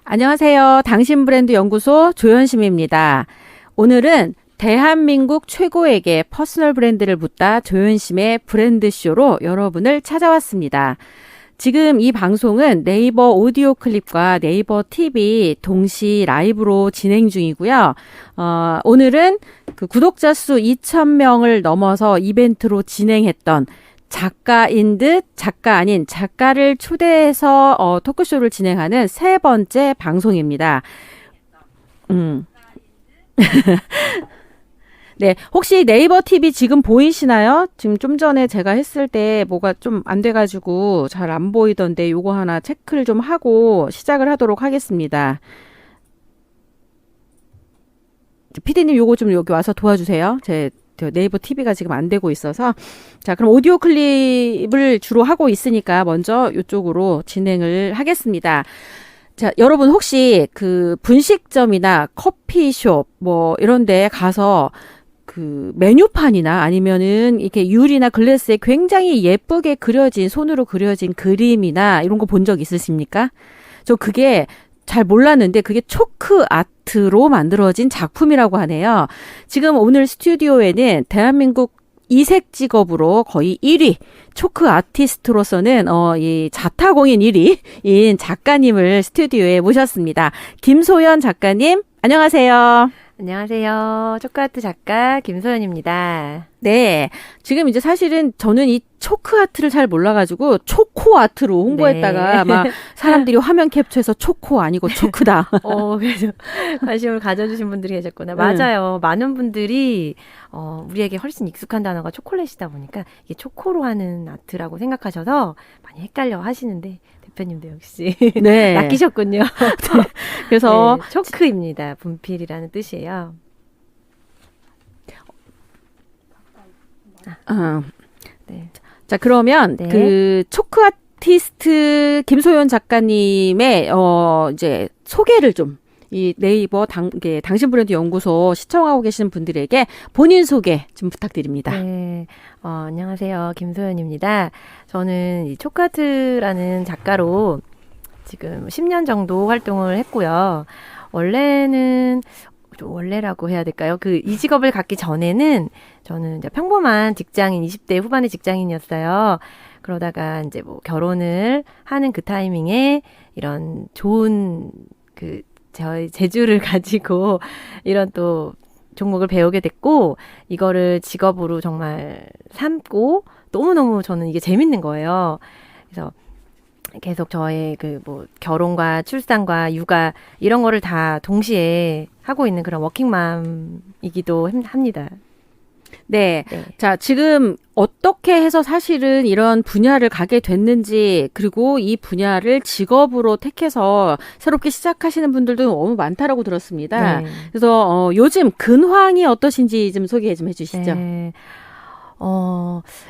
안녕하세요. 당신 브랜드 연구소 조연심입니다. 오늘은 대한민국 최고에게 퍼스널 브랜드를 묻다 조연심의 브랜드쇼로 여러분을 찾아왔습니다. 지금 이 방송은 네이버 오디오 클립과 네이버 TV 동시 라이브로 진행 중이고요. 오늘은 그 구독자 수 2,000명을 넘어서 이벤트로 진행했던 작가인 듯 작가 아닌 작가를 초대해서 토크쇼를 진행하는 세 번째 방송입니다. 네, 혹시 네이버 TV 지금 보이시나요? 지금 좀 전에 제가 했을 때 뭐가 좀 안 돼가지고 잘 안 보이던데 요거 하나 체크를 좀 하고 시작을 하도록 하겠습니다. 피디님 요거 좀 여기 와서 도와주세요. 제 네이버 TV가 지금 안 되고 있어서. 자, 그럼 오디오 클립을 주로 하고 있으니까 먼저 이쪽으로 진행을 하겠습니다. 자, 여러분 혹시 그 분식점이나 커피숍 뭐 이런 데 가서 그 메뉴판이나 아니면은 이렇게 유리나 글래스에 굉장히 예쁘게 그려진 손으로 그려진 그림이나 이런 거 본 적 있으십니까? 저 그게 잘 몰랐는데 그게 초크 아트로 만들어진 작품이라고 하네요. 지금 오늘 스튜디오에는 대한민국 이색 직업으로 거의 1위 초크 아티스트로서는 이 자타공인 1위인 작가님을 스튜디오에 모셨습니다. 김소연 작가님, 안녕하세요. 안녕하세요. 초코아트 작가 김소연입니다. 네. 지금 이제 사실은 저는 이 초크 아트를 잘 몰라가지고 초코 아트로 홍보했다가 네. 막 사람들이 화면 캡처해서 초코 아니고 초크다. 그래서 관심을 가져주신 분들이 계셨구나. 맞아요. 많은 분들이 우리에게 훨씬 익숙한 단어가 초콜릿이다 보니까 이게 초코로 하는 아트라고 생각하셔서 많이 헷갈려 하시는데 대표님도 역시 네. 낚이셨군요. 그래서 네, 초크입니다. 분필이라는 뜻이에요. 네. 자, 그러면 네. 그 초크 아티스트 김소연 작가님의 이제 소개를 좀 이 네이버 당신 브랜드 연구소 시청하고 계시는 분들에게 본인 소개 좀 부탁드립니다. 네. 안녕하세요. 김소연입니다. 저는 이 초코아트라는 작가로 지금 10년 정도 활동을 했고요. 원래라고 해야 될까요? 이 직업을 갖기 전에는 저는 이제 평범한 직장인, 20대 후반의 직장인이었어요. 그러다가 이제 뭐 결혼을 하는 그 타이밍에 이런 좋은 저의 재주를 가지고 이런 또 종목을 배우게 됐고, 이거를 직업으로 정말 삼고 너무너무 저는 이게 재밌는 거예요. 그래서 계속 저의 결혼과 출산과 육아 이런 거를 다 동시에 하고 있는 그런 워킹맘이기도 합니다. 네. 네. 자, 지금 어떻게 해서 사실은 이런 분야를 가게 됐는지, 그리고 이 분야를 직업으로 택해서 새롭게 시작하시는 분들도 너무 많다라고 들었습니다. 네. 그래서 요즘 근황이 어떠신지 좀 소개 좀 해주시죠. 네.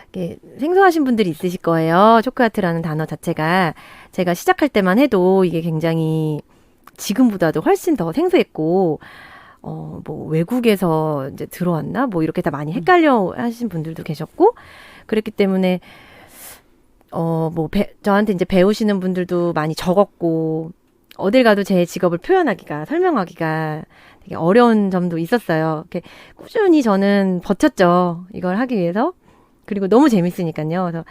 이게 생소하신 분들이 있으실 거예요. 초코아트라는 단어 자체가 제가 시작할 때만 해도 이게 굉장히 지금보다도 훨씬 더 생소했고, 뭐 외국에서 이제 들어왔나? 뭐 이렇게 다 많이 헷갈려 하신 분들도 계셨고, 그랬기 때문에, 저한테 이제 배우시는 분들도 많이 적었고, 어딜 가도 제 직업을 설명하기가 되게 어려운 점도 있었어요. 이렇게 꾸준히 저는 버텼죠. 이걸 하기 위해서. 그리고 너무 재밌으니까요. 그래서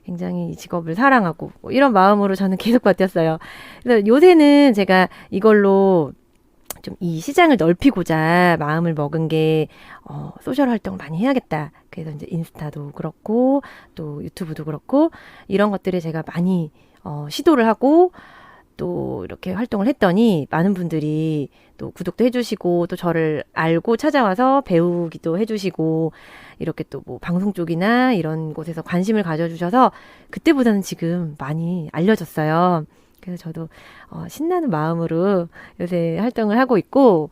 굉장히 이 직업을 사랑하고, 뭐 이런 마음으로 저는 계속 버텼어요. 그래서 요새는 제가 이걸로 좀 이 시장을 넓히고자 마음을 먹은 게 소셜 활동을 많이 해야겠다. 그래서 이제 인스타도 그렇고 또 유튜브도 그렇고 이런 것들을 제가 많이 시도를 하고 또 이렇게 활동을 했더니 많은 분들이 또 구독도 해주시고 또 저를 알고 찾아와서 배우기도 해주시고 이렇게 또 뭐 방송 쪽이나 이런 곳에서 관심을 가져주셔서 그때보다는 지금 많이 알려졌어요. 그래서 저도 신나는 마음으로 요새 활동을 하고 있고,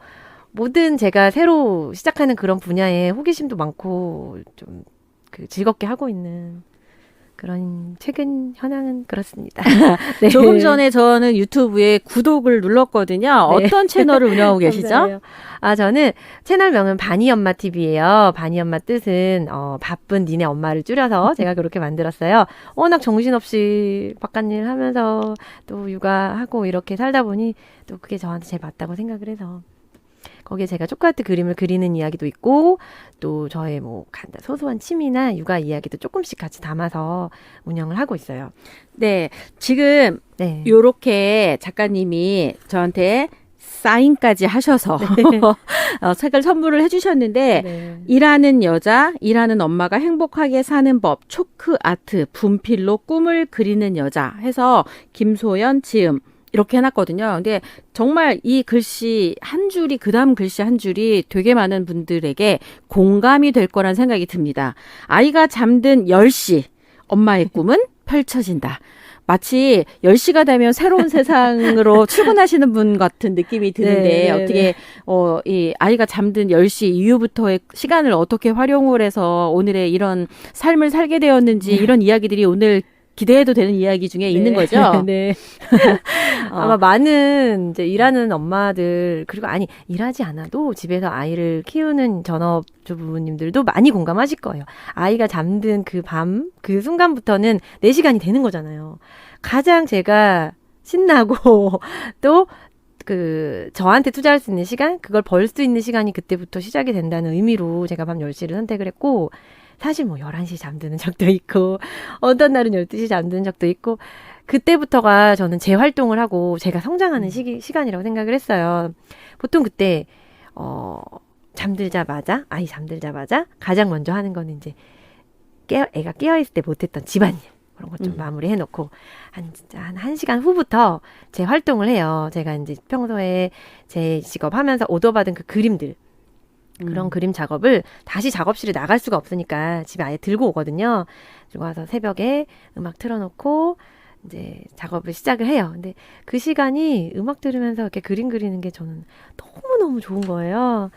모든 제가 새로 시작하는 그런 분야에 호기심도 많고 좀 즐겁게 하고 있는 그런 최근 현황은 그렇습니다. 네. 조금 전에 저는 유튜브에 구독을 눌렀거든요. 네. 어떤 채널을 운영하고 계시죠? 감사해요. 저는 채널명은 바니 엄마 TV예요. 바니 엄마 뜻은 바쁜 니네 엄마를 줄여서 제가 그렇게 만들었어요. 워낙 정신없이 바깥일 하면서 또 육아하고 이렇게 살다 보니 또 그게 저한테 제일 맞다고 생각을 해서 거기에 제가 초콜릿 그림을 그리는 이야기도 있고 또 저의 뭐 소소한 취미나 육아 이야기도 조금씩 같이 담아서 운영을 하고 있어요. 네, 지금 네. 요렇게 작가님이 저한테 사인까지 하셔서 책을 선물을 해주셨는데 네. 일하는 여자, 일하는 엄마가 행복하게 사는 법, 초크 아트, 분필로 꿈을 그리는 여자 해서 김소연, 지음 이렇게 해놨거든요. 근데 정말 이 글씨 한 줄이 그다음 글씨 한 줄이 되게 많은 분들에게 공감이 될 거란 생각이 듭니다. 아이가 잠든 10시, 엄마의 꿈은 펼쳐진다. 마치 10시가 되면 새로운 세상으로 출근하시는 분 같은 느낌이 드는데 네, 어떻게 이 아이가 잠든 10시 이후부터의 시간을 어떻게 활용을 해서 오늘의 이런 삶을 살게 되었는지 이런 이야기들이 오늘 기대해도 되는 이야기 중에 있는 거죠? 네. 아마 많은 이제 일하는 엄마들 그리고 일하지 않아도 집에서 아이를 키우는 전업주부님들도 많이 공감하실 거예요. 아이가 잠든 그 밤, 그 순간부터는 내 시간이 되는 거잖아요. 가장 제가 신나고 또 저한테 투자할 수 있는 시간, 그걸 벌 수 있는 시간이 그때부터 시작이 된다는 의미로 제가 밤 10시를 선택을 했고, 사실 뭐 11시 잠드는 적도 있고, 어떤 날은 12시 잠드는 적도 있고, 그때부터가 저는 재활동을 하고 제가 성장하는 시간이라고 생각을 했어요. 보통 그때, 아이 잠들자마자 가장 먼저 하는 거는 이제, 애가 깨어있을 때 못했던 집안일. 그런 것 좀 마무리 해놓고, 진짜 한 1시간 후부터 제 활동을 해요. 제가 이제 평소에 제 직업 하면서 오더받은 그 그림들, 그런 그림 작업을 다시 작업실에 나갈 수가 없으니까 집에 아예 들고 오거든요. 들고 와서 새벽에 음악 틀어놓고 이제 작업을 시작을 해요. 근데 그 시간이 음악 들으면서 이렇게 그림 그리는 게 저는 너무너무 좋은 거예요.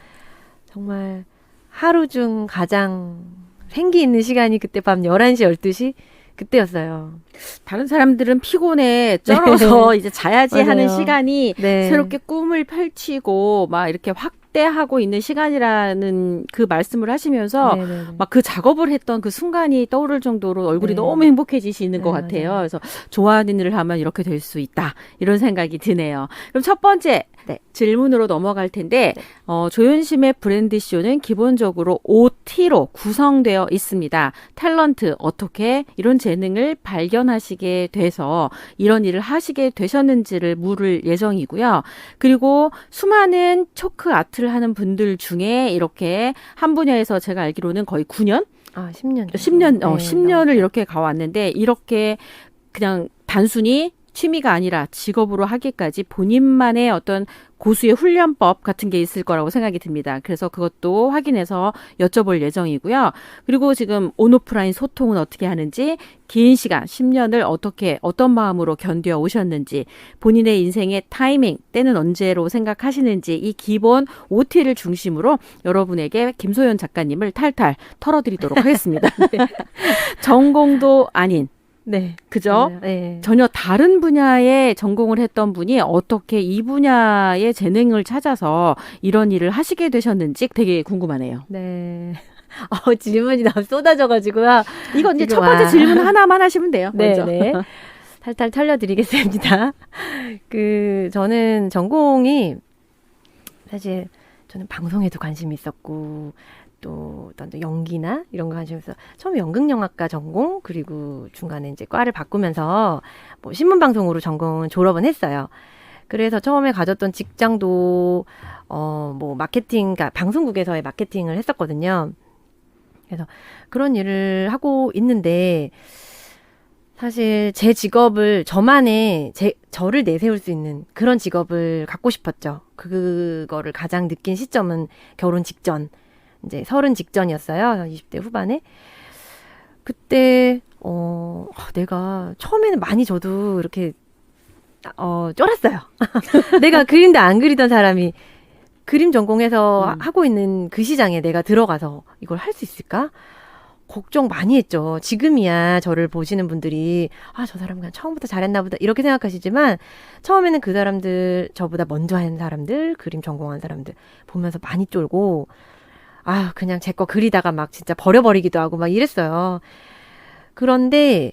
정말 하루 중 가장 생기 있는 시간이 그때 밤 11시, 12시? 그때였어요. 다른 사람들은 피곤해 쩔어서 이제 자야지 하는 맞아요. 시간이 네. 새롭게 꿈을 펼치고 막 이렇게 확대하고 있는 시간이라는 그 말씀을 하시면서 네네네. 막 그 작업을 했던 그 순간이 떠오를 정도로 얼굴이 네. 너무 행복해지시는 것 네, 같아요. 맞아요. 그래서 좋아하는 일을 하면 이렇게 될 수 있다. 이런 생각이 드네요. 그럼 첫 번째 질문으로 넘어갈 텐데 조윤심의 브랜드쇼는 기본적으로 OT로 구성되어 있습니다. 탤런트 어떻게 이런 재능을 발견하시게 돼서 이런 일을 하시게 되셨는지를 물을 예정이고요. 그리고 수많은 초크 아트를 하는 분들 중에 이렇게 한 분야에서 제가 알기로는 거의 9년? 10년. 10년, 네, 10년을 이렇게 가왔는데 이렇게 그냥 단순히 취미가 아니라 직업으로 하기까지 본인만의 어떤 고수의 훈련법 같은 게 있을 거라고 생각이 듭니다. 그래서 그것도 확인해서 여쭤볼 예정이고요. 그리고 지금 온오프라인 소통은 어떻게 하는지, 긴 시간 10년을 어떤 마음으로 견뎌 오셨는지, 본인의 인생의 타이밍, 때는 언제로 생각하시는지 이 기본 OT를 중심으로 여러분에게 김소연 작가님을 탈탈 털어드리도록 하겠습니다. 전공도 아닌 네. 그죠? 네. 전혀 다른 분야에 전공을 했던 분이 어떻게 이 분야의 재능을 찾아서 이런 일을 하시게 되셨는지 되게 궁금하네요. 네. 질문이 너무 쏟아져가지고요. 이건 이제 첫 번째 질문 하나만 하시면 돼요. 먼저. 네. 탈탈 털려드리겠습니다. 저는 전공이 사실 저는 방송에도 관심이 있었고 또 어떤 연기나 이런 거 관심이 있어서 처음에 연극영화과 전공 그리고 중간에 이제 과를 바꾸면서 뭐 신문방송으로 전공은 졸업은 했어요. 그래서 처음에 가졌던 직장도 뭐 마케팅, 그러니까 방송국에서의 마케팅을 했었거든요. 그래서 그런 일을 하고 있는데 사실 제 직업을 저를 내세울 수 있는 그런 직업을 갖고 싶었죠. 그거를 가장 느낀 시점은 결혼 직전. 이제 30 직전이었어요. 20대 후반에. 그때, 내가 처음에는 많이 저도 이렇게, 쫄았어요. 내가 그림도 안 그리던 사람이 그림 전공해서 하고 있는 그 시장에 내가 들어가서 이걸 할 수 있을까? 걱정 많이 했죠. 지금이야 저를 보시는 분들이 저 사람 그냥 처음부터 잘했나 보다 이렇게 생각하시지만 처음에는 그 사람들 저보다 먼저 한 사람들 그림 전공한 사람들 보면서 많이 쫄고 그냥 제 거 그리다가 막 진짜 버려버리기도 하고 막 이랬어요. 그런데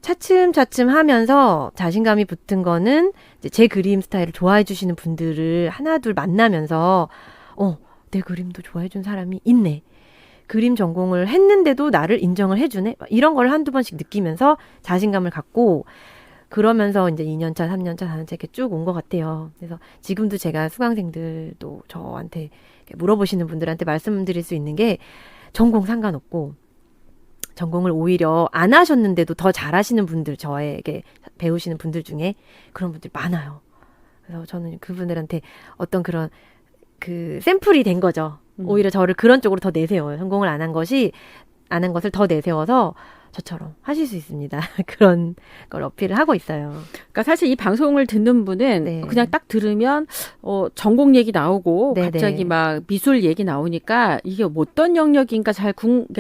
차츰차츰 하면서 자신감이 붙은 거는 이제 제 그림 스타일을 좋아해 주시는 분들을 하나둘 만나면서 내 그림도 좋아해 준 사람이 있네. 그림 전공을 했는데도 나를 인정을 해주네. 이런 걸 한두 번씩 느끼면서 자신감을 갖고 그러면서 이제 2년차, 3년차, 4년차 이렇게 쭉 온 것 같아요. 그래서 지금도 제가 수강생들도 저한테 물어보시는 분들한테 말씀드릴 수 있는 게 전공 상관없고 전공을 오히려 안 하셨는데도 더 잘하시는 분들 저에게 배우시는 분들 중에 그런 분들 많아요. 그래서 저는 그분들한테 어떤 그런 그 샘플이 된 거죠. 오히려 저를 그런 쪽으로 더 내세워요. 전공을 안 한 것을 더 내세워서 저처럼 하실 수 있습니다. 그런 걸 어필을 하고 있어요. 그러니까 사실 이 방송을 듣는 분은 네. 그냥 딱 들으면 전공 얘기 나오고 네네. 갑자기 막 미술 얘기 나오니까 이게 어떤 영역인가 잘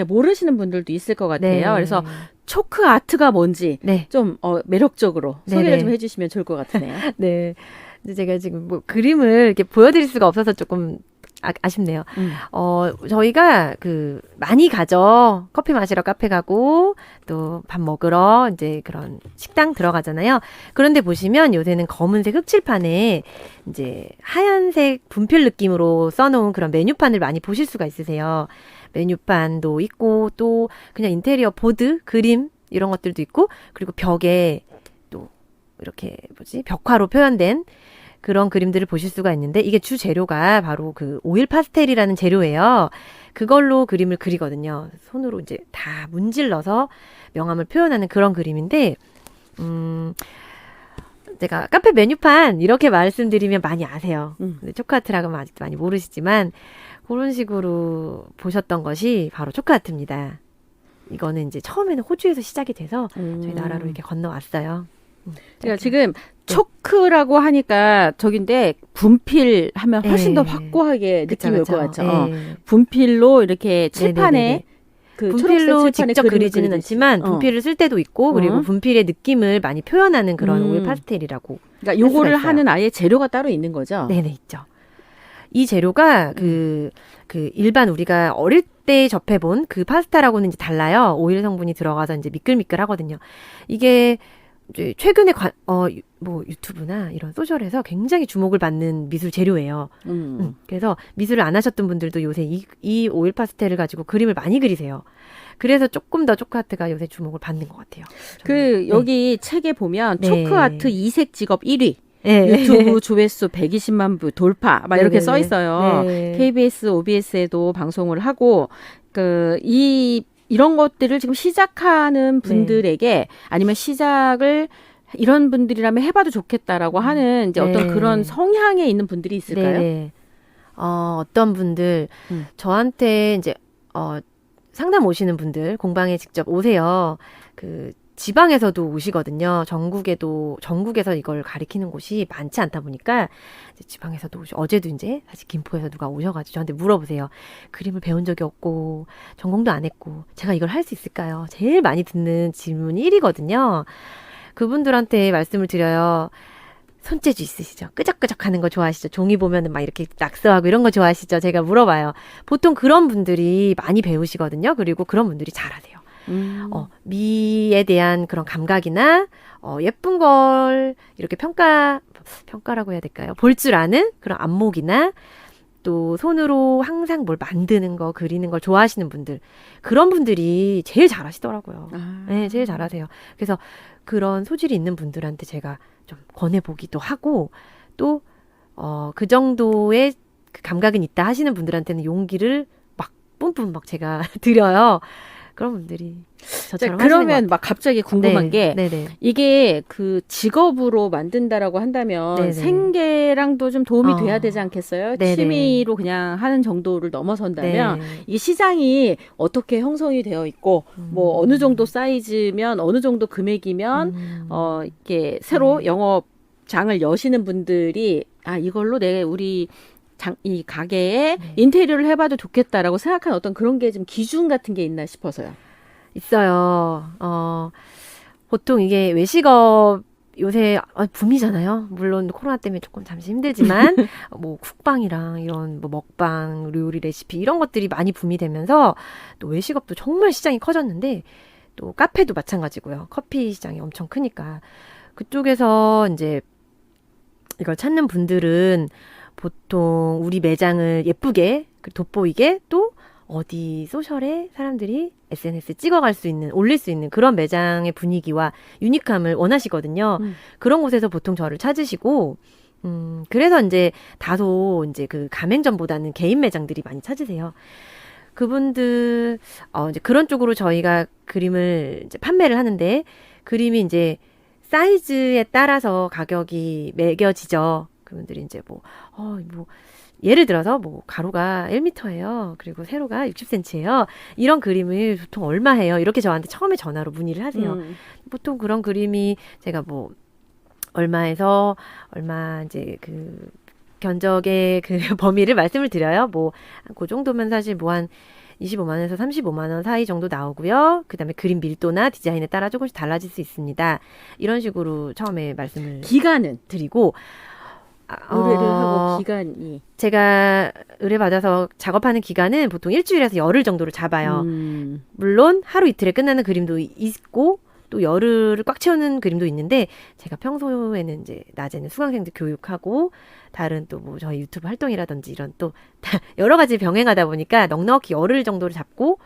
모르시는 분들도 있을 것 같아요. 네. 그래서 초크 아트가 뭔지 네. 좀 매력적으로 네네. 소개를 좀 해주시면 좋을 것 같으네요. 네. 근데 제가 지금 뭐 그림을 이렇게 보여드릴 수가 없어서 조금 아쉽네요. 저희가 많이 가죠. 커피 마시러 카페 가고, 또 밥 먹으러 이제 그런 식당 들어가잖아요. 그런데 보시면 요새는 검은색 흑칠판에 이제 하얀색 분필 느낌으로 써놓은 그런 메뉴판을 많이 보실 수가 있으세요. 메뉴판도 있고, 또 그냥 인테리어 보드, 그림, 이런 것들도 있고, 그리고 벽에 또 이렇게 벽화로 표현된 그런 그림들을 보실 수가 있는데 이게 주 재료가 바로 그 오일 파스텔이라는 재료예요. 그걸로 그림을 그리거든요. 손으로 이제 다 문질러서 명암을 표현하는 그런 그림인데 제가 카페 메뉴판 이렇게 말씀드리면 많이 아세요. 근데 초크아트라고는 아직도 많이 모르시지만 그런 식으로 보셨던 것이 바로 초크아트입니다. 이거는 이제 처음에는 호주에서 시작이 돼서 저희 나라로 이렇게 건너왔어요. 제가 지금 초크라고 하니까 저긴데 분필 하면 훨씬 더 확고하게 느낌이 올 것 같죠. 분필로 이렇게 칠판에 분필로 직접 그리지는 않지만 분필을 쓸 때도 있고 그리고 분필의 느낌을 많이 표현하는 그런 오일 파스텔이라고. 그러니까 요거를 하는 아예 재료가 따로 있는 거죠. 네네 있죠. 이 재료가 일반 우리가 어릴 때 접해본 그 파스타라고는 이제 달라요. 오일 성분이 들어가서 이제 미끌미끌하거든요. 이게 이제 최근에 뭐 유튜브나 이런 소셜에서 굉장히 주목을 받는 미술 재료예요. 그래서 미술을 안 하셨던 분들도 요새 이 오일 파스텔을 가지고 그림을 많이 그리세요. 그래서 조금 더 초크아트가 요새 주목을 받는 것 같아요. 여기 책에 보면 초크아트 이색 직업 1위. 네. 유튜브 조회수 120만 부 돌파 막 이렇게 써 있어요. 네. KBS, OBS에도 방송을 하고 이런 것들을 지금 시작하는 분들에게 아니면 시작을 이런 분들이라면 해봐도 좋겠다라고 하는 이제 어떤 그런 성향에 있는 분들이 있을까요? 네. 어떤 분들 저한테 이제 상담 오시는 분들 공방에 직접 오세요. 지방에서도 오시거든요. 전국에서 이걸 가리키는 곳이 많지 않다 보니까 지방에서도 어제도 이제 사실 김포에서 누가 오셔가지고 저한테 물어보세요. 그림을 배운 적이 없고 전공도 안 했고 제가 이걸 할 수 있을까요? 제일 많이 듣는 질문이 1위거든요. 그분들한테 말씀을 드려요. 손재주 있으시죠? 끄적끄적 하는 거 좋아하시죠? 종이 보면은 막 이렇게 낙서하고 이런 거 좋아하시죠? 제가 물어봐요. 보통 그런 분들이 많이 배우시거든요. 그리고 그런 분들이 잘하세요. 미에 대한 그런 감각이나 예쁜 걸 이렇게 평가라고 해야 될까요? 볼 줄 아는 그런 안목이나 또 손으로 항상 뭘 만드는 거, 그리는 걸 좋아하시는 분들 그런 분들이 제일 잘하시더라고요. 네, 제일 잘하세요. 그래서 그런 소질이 있는 분들한테 제가 좀 권해보기도 하고 또 그 정도의 그 감각은 있다 하시는 분들한테는 용기를 막 뿜뿜 막 제가 드려요. 그런 분들이 저처럼 그러면 막 갑자기 궁금한 게 네네. 이게 직업으로 만든다라고 한다면 네네. 생계랑도 좀 도움이 돼야 되지 않겠어요? 네네. 취미로 그냥 하는 정도를 넘어선다면 이 시장이 어떻게 형성이 되어 있고 뭐 어느 정도 사이즈면 어느 정도 금액이면 이렇게 새로 영업장을 여시는 분들이 이걸로 우리 이 가게에 인테리어를 해봐도 좋겠다라고 생각하는 어떤 그런 게 좀 기준 같은 게 있나 싶어서요. 있어요. 보통 이게 외식업 요새 붐이잖아요. 물론 코로나 때문에 조금 잠시 힘들지만 뭐 쿡방이랑 이런 뭐 먹방, 요리 레시피 이런 것들이 많이 붐이 되면서 또 외식업도 정말 시장이 커졌는데 또 카페도 마찬가지고요. 커피 시장이 엄청 크니까 그쪽에서 이제 이걸 찾는 분들은 보통 우리 매장을 예쁘게 돋보이게 또 어디 소셜에 사람들이 SNS 찍어갈 수 있는, 올릴 수 있는 그런 매장의 분위기와 유니크함을 원하시거든요. 그런 곳에서 보통 저를 찾으시고, 그래서 이제 다소 이제 그 가맹점보다는 개인 매장들이 많이 찾으세요. 그분들, 이제 그런 쪽으로 저희가 그림을 이제 판매를 하는데, 그림이 이제 사이즈에 따라서 가격이 매겨지죠. 그분들이 이제 뭐 예를 들어서 뭐 가로가 1m예요. 그리고 세로가 60cm예요. 이런 그림을 보통 얼마 해요? 이렇게 저한테 처음에 전화로 문의를 하세요. 보통 그런 그림이 제가 뭐 얼마에서 얼마 이제 그 견적의 그 범위를 말씀을 드려요. 뭐 그 정도면 사실 뭐 한 25만 원에서 35만 원 사이 정도 나오고요. 그다음에 그림 밀도나 디자인에 따라 조금씩 달라질 수 있습니다. 이런 식으로 처음에 말씀을 기간은 드리고 의뢰를 하고 기간이 제가 의뢰받아서 작업하는 기간은 보통 일주일에서 열흘 정도를 잡아요. 물론 하루 이틀에 끝나는 그림도 있고 또 열흘을 꽉 채우는 그림도 있는데 제가 평소에는 이제 낮에는 수강생들 교육하고 다른 또 뭐 저희 유튜브 활동이라든지 이런 또 여러 가지 병행하다 보니까 넉넉히 열흘 정도를 잡고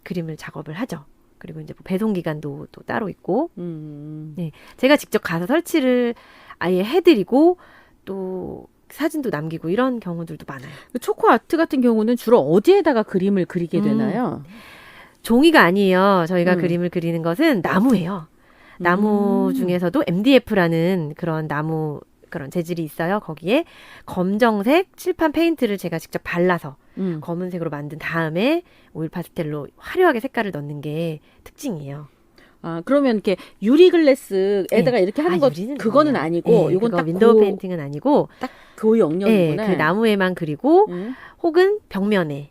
그림을 작업을 하죠. 그리고 이제 뭐 배송 기간도 또 따로 있고 네, 제가 직접 가서 설치를 아예 해드리고 또 사진도 남기고 이런 경우들도 많아요. 초코 아트 같은 경우는 주로 어디에다가 그림을 그리게 되나요? 종이가 아니에요. 저희가 그림을 그리는 것은 나무예요. 나무 중에서도 MDF라는 그런 나무 그런 재질이 있어요. 거기에 검정색 칠판 페인트를 제가 직접 발라서 검은색으로 만든 다음에 오일 파스텔로 화려하게 색깔을 넣는 게 특징이에요. 아, 그러면 이렇게 유리 글래스에다가 이렇게 하는 것 그거는 아니고 네, 이건 딱 윈도우 페인팅은 아니고 딱 그 영역이구나. 네, 그 나무에만 그리고 혹은 벽면에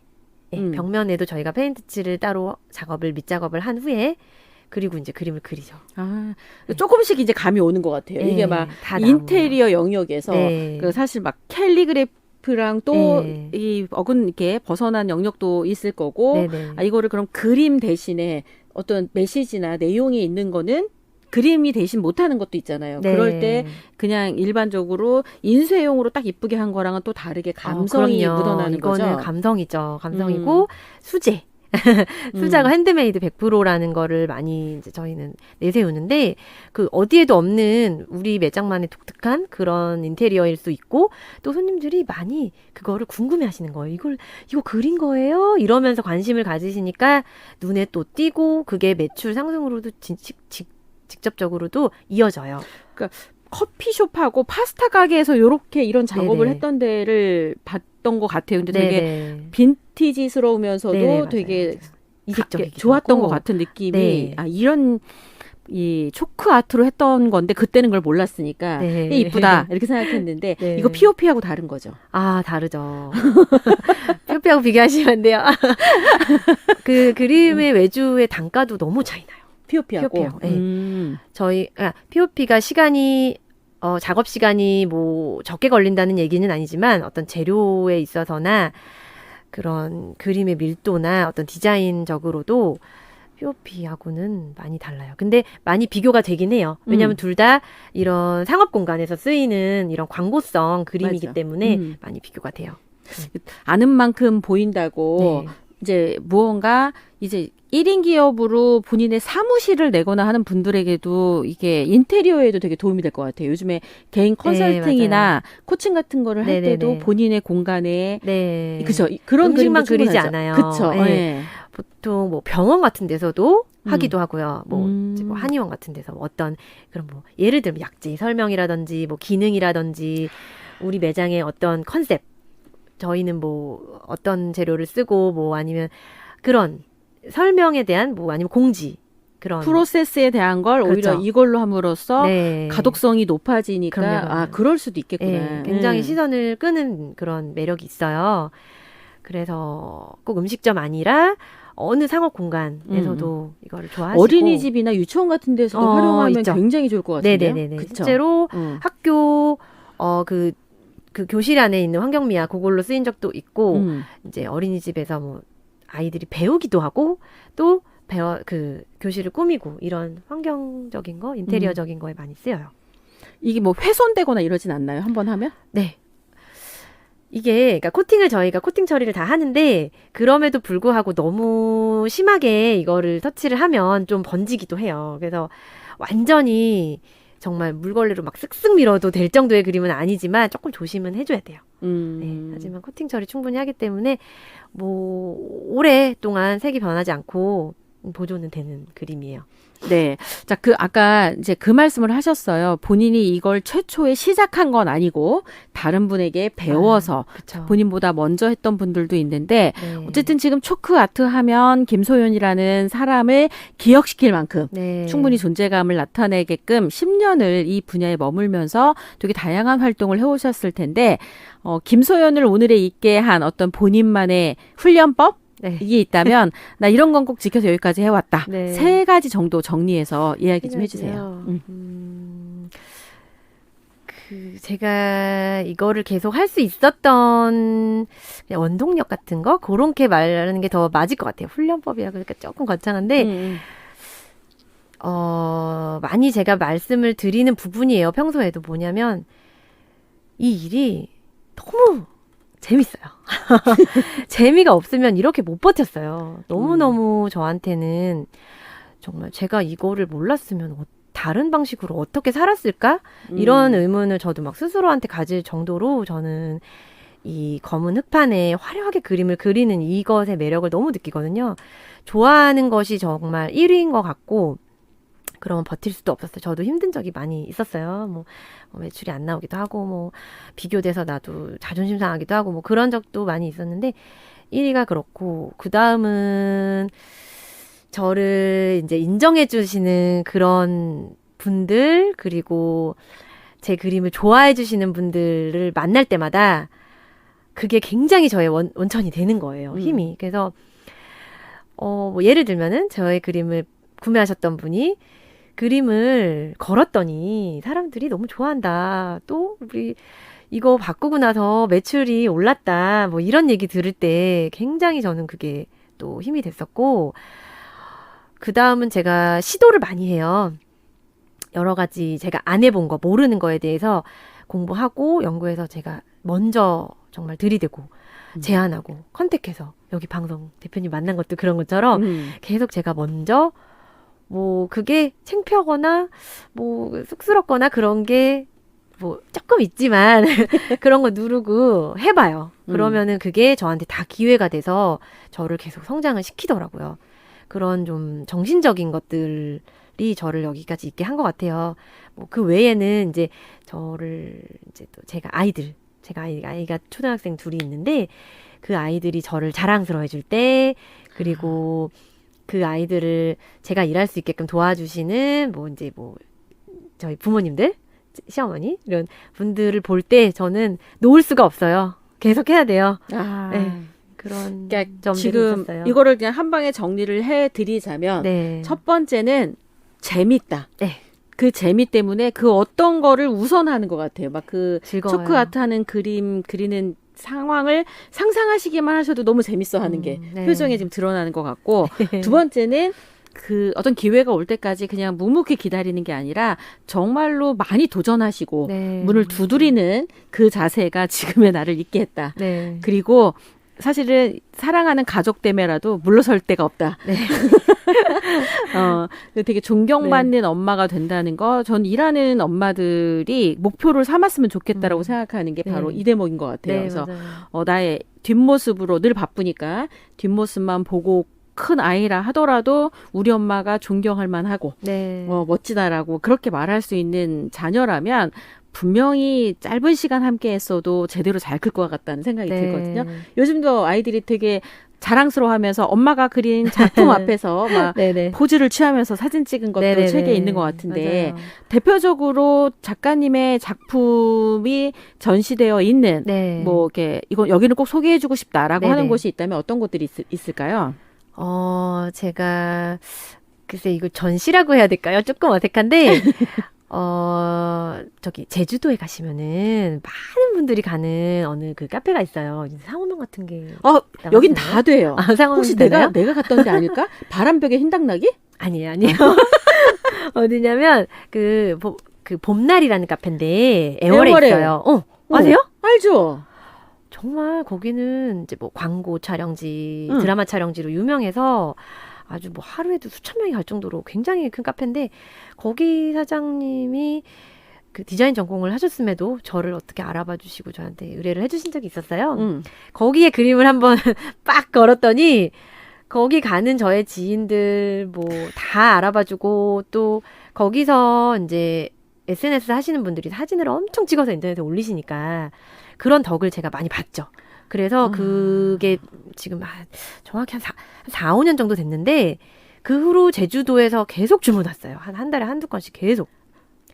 벽면에도 저희가 페인트칠을 따로 작업을 밑작업을 한 후에 그리고 이제 그림을 그리죠. 아, 조금씩 이제 감이 오는 것 같아요. 이게 막 인테리어 영역에서 그 사실 막 캘리그래프랑 또 이 이렇게 벗어난 영역도 있을 거고 이거를 그럼 그림 대신에 어떤 메시지나 내용이 있는 거는 그림이 대신 못하는 것도 있잖아요. 그럴 때 그냥 일반적으로 인쇄용으로 딱 이쁘게 한 거랑은 또 다르게 감성이 묻어나는 거죠. 이거는 감성이죠. 감성이고 수제. 수자가 핸드메이드 100%라는 거를 많이 이제 저희는 내세우는데 그 어디에도 없는 우리 매장만의 독특한 그런 인테리어일 수 있고 또 손님들이 많이 그거를 궁금해 하시는 거예요. 이거 그린 거예요? 이러면서 관심을 가지시니까 눈에 또 띄고 그게 매출 상승으로도 직접적으로도 이어져요. 그러니까 커피숍하고 파스타 가게에서 요렇게 이런 작업을 했던 데를 봤던 것 같아요. 근데 되게 빈티지스러우면서도 되게 이색적이기도 좋았던 하고. 것 같은 느낌이 이런 이 초크 아트로 했던 건데 그때는 그걸 몰랐으니까 이쁘다 이렇게 생각했는데 이거 POP하고 다른 거죠. 아, 다르죠. POP하고 비교하시면 안 돼요. 그 그림의 외주의 단가도 너무 차이 나요. POP하고. 저희 POP가 시간이 작업 시간이 뭐 적게 걸린다는 얘기는 아니지만 어떤 재료에 있어서나 그런 그림의 밀도나 어떤 디자인적으로도 POP하고는 많이 달라요. 근데 많이 비교가 되긴 해요. 왜냐하면 둘 다 이런 상업 공간에서 쓰이는 이런 광고성 그림이기 때문에 많이 비교가 돼요. 아는 만큼 보인다고 이제 무언가 이제 1인 기업으로 본인의 사무실을 내거나 하는 분들에게도 이게 인테리어에도 되게 도움이 될 것 같아요. 요즘에 개인 컨설팅이나 코칭 같은 거를 할 때도 본인의 공간에 그죠? 그런 음식만 그림도 그리지 않아요. 그렇죠. 보통 뭐 병원 같은 데서도 하기도 하고요. 뭐 한의원 같은 데서 어떤 그런 뭐 예를 들면 약제 설명이라든지 뭐 기능이라든지 우리 매장의 어떤 컨셉 저희는 뭐 어떤 재료를 쓰고 뭐 아니면 그런 설명에 대한 뭐 아니면 공지 그런 프로세스에 대한 걸 오히려 이걸로 함으로써 가독성이 높아지니까 그럼요. 그럴 수도 있겠구나. 굉장히 시선을 끄는 그런 매력이 있어요. 그래서 꼭 음식점 아니라 어느 상업 공간에서도 이거를 좋아하시고 어린이집이나 유치원 같은 데서도 활용하면 있죠. 굉장히 좋을 것 같은데요. 네네네. 그쵸? 실제로 음. 학교 그 교실 안에 있는 환경미화 그걸로 쓰인 적도 있고 이제 어린이집에서 뭐 아이들이 배우기도 하고 또 그 교실을 꾸미고 이런 환경적인 거, 인테리어적인 거에 많이 쓰여요. 이게 뭐 훼손되거나 이러진 않나요? 한번 하면? 네. 이게 그러니까 코팅을 저희가 코팅 처리를 다 하는데 그럼에도 불구하고 너무 심하게 이거를 터치를 하면 좀 번지기도 해요. 그래서 완전히 정말 물걸레로 막 쓱쓱 밀어도 될 정도의 그림은 아니지만 조금 조심은 해줘야 돼요. 네, 하지만 코팅 처리 충분히 하기 때문에 뭐 오랫동안 색이 변하지 않고 보존은 되는 그림이에요. 네. 자, 아까 이제 그 말씀을 하셨어요. 본인이 이걸 최초에 시작한 건 아니고, 다른 분에게 배워서, 그쵸. 본인보다 먼저 했던 분들도 있는데, 네. 어쨌든 지금 초크 아트 하면 김소연이라는 사람을 기억시킬 만큼, 네. 충분히 존재감을 나타내게끔 10년을 이 분야에 머물면서 되게 다양한 활동을 해오셨을 텐데, 김소연을 오늘에 있게 한 어떤 본인만의 훈련법? 네. 이게 있다면 나 이런 건 꼭 지켜서 여기까지 해왔다. 네. 3가지 정도 정리해서 이야기 좀 해주세요. 해주세요. 제가 이거를 계속 할 수 있었던 그냥 원동력 같은 거 그렇게 말하는 게 더 맞을 것 같아요. 훈련법이라 그러니까 조금 거창한데 많이 제가 말씀을 드리는 부분이에요. 평소에도 뭐냐면 이 일이 너무 재밌어요. 재미가 없으면 이렇게 못 버텼어요. 너무너무 저한테는 정말 제가 이거를 몰랐으면 다른 방식으로 어떻게 살았을까? 이런 의문을 저도 막 스스로한테 가질 정도로 저는 이 검은 흑판에 화려하게 그림을 그리는 이것의 매력을 너무 느끼거든요. 좋아하는 것이 정말 1위인 것 같고 그러면 버틸 수도 없었어요. 저도 힘든 적이 많이 있었어요. 뭐 매출이 안 나오기도 하고 뭐 비교돼서 나도 자존심 상하기도 하고 뭐 그런 적도 많이 있었는데 1위가 그렇고 그 다음은 저를 이제 인정해 주시는 그런 분들 그리고 제 그림을 좋아해 주시는 분들을 만날 때마다 그게 굉장히 저의 원천이 되는 거예요. 힘이. 그래서 뭐 예를 들면은 저의 그림을 구매하셨던 분이 그림을 걸었더니 사람들이 너무 좋아한다. 또 우리 이거 바꾸고 나서 매출이 올랐다. 뭐 이런 얘기 들을 때 굉장히 저는 그게 또 힘이 됐었고 그 다음은 제가 시도를 많이 해요. 여러 가지 제가 안 해본 거, 모르는 거에 대해서 공부하고 연구해서 제가 먼저 정말 들이대고 제안하고 컨택해서 여기 방송 대표님 만난 것도 그런 것처럼 계속 제가 먼저 뭐 그게 창피하거나 뭐 쑥스럽거나 그런 게 뭐 조금 있지만 그런 거 누르고 해봐요. 그러면은 그게 저한테 다 기회가 돼서 저를 계속 성장을 시키더라고요. 그런 좀 정신적인 것들이 저를 여기까지 있게 한 것 같아요. 뭐 그 외에는 이제 저를 이제 또 제가 아이가 초등학생 둘이 있는데 그 아이들이 저를 자랑스러워 해줄 때 그리고 그 아이들을 제가 일할 수 있게끔 도와주시는 뭐 이제 뭐 저희 부모님들 시어머니 이런 분들을 볼 때 저는 놓을 수가 없어요. 계속 해야 돼요. 네, 그런 그러니까 점들이 지금 있었어요. 이거를 그냥 한 방에 정리를 해드리자면 네. 첫 번째는 재밌다. 네. 그 재미 때문에 그 어떤 거를 우선하는 것 같아요. 막 그 즐거워요. 초크 아트 하는 그림 그리는 상황을 상상하시기만 하셔도 너무 재밌어 하는 게 네. 표정에 지금 드러나는 것 같고 두 번째는 그 어떤 기회가 올 때까지 그냥 묵묵히 기다리는 게 아니라 정말로 많이 도전하시고 네. 문을 두드리는 그 자세가 지금의 나를 있게 했다. 네. 그리고 사실은 사랑하는 가족 때문에라도 물러설 데가 없다. 네. 되게 존경받는 엄마가 된다는 거, 전 일하는 엄마들이 목표를 삼았으면 좋겠다라고 생각하는 게 바로 네. 이 대목인 것 같아요. 네, 그래서 맞아요. 나의 뒷모습으로 늘 바쁘니까 뒷모습만 보고 큰 아이라 하더라도 우리 엄마가 존경할 만하고 네. 멋지다라고 그렇게 말할 수 있는 자녀라면 분명히 짧은 시간 함께 했어도 제대로 잘 클 것 같다는 생각이 네. 들거든요. 요즘도 아이들이 되게 자랑스러워하면서 엄마가 그린 작품 앞에서 막 네네. 포즈를 취하면서 사진 찍은 것도 네네네. 책에 있는 것 같은데 맞아요. 대표적으로 작가님의 작품이 전시되어 있는 네. 뭐 이렇게 이거 여기는 꼭 소개해주고 싶다라고 네네. 하는 곳이 있다면 어떤 곳들이 있을까요? 제가 글쎄 이걸 전시라고 해야 될까요? 조금 어색한데 저기 제주도에 가시면은 많은 분들이 가는 어느 그 카페가 있어요. 상호명 같은 게 여긴 나가시나요? 다 돼요. 상호명 혹시 되나요? 내가 갔던 데 아닐까? 바람벽에 흰 당나귀? 아니에요. 어디냐면 그 봄날이라는 카페인데 애월에 애월에. 있어요. 아세요? 알죠. 정말 거기는 이제 뭐 광고 촬영지, 응. 드라마 촬영지로 유명해서 아주 뭐 하루에도 수천 명이 갈 정도로 굉장히 큰 카페인데 거기 사장님이 그 디자인 전공을 하셨음에도 저를 어떻게 알아봐 주시고 저한테 의뢰를 해주신 적이 있었어요. 응. 거기에 그림을 한번 빡 걸었더니 거기 가는 저의 지인들 뭐 다 알아봐주고 또 거기서 이제 SNS 하시는 분들이 사진을 엄청 찍어서 인터넷에 올리시니까 그런 덕을 제가 많이 봤죠. 그래서 그게 지금 정확히 한 4, 5년 정도 됐는데 그 후로 제주도에서 계속 주문 왔어요. 한 달에 한두 건씩 계속.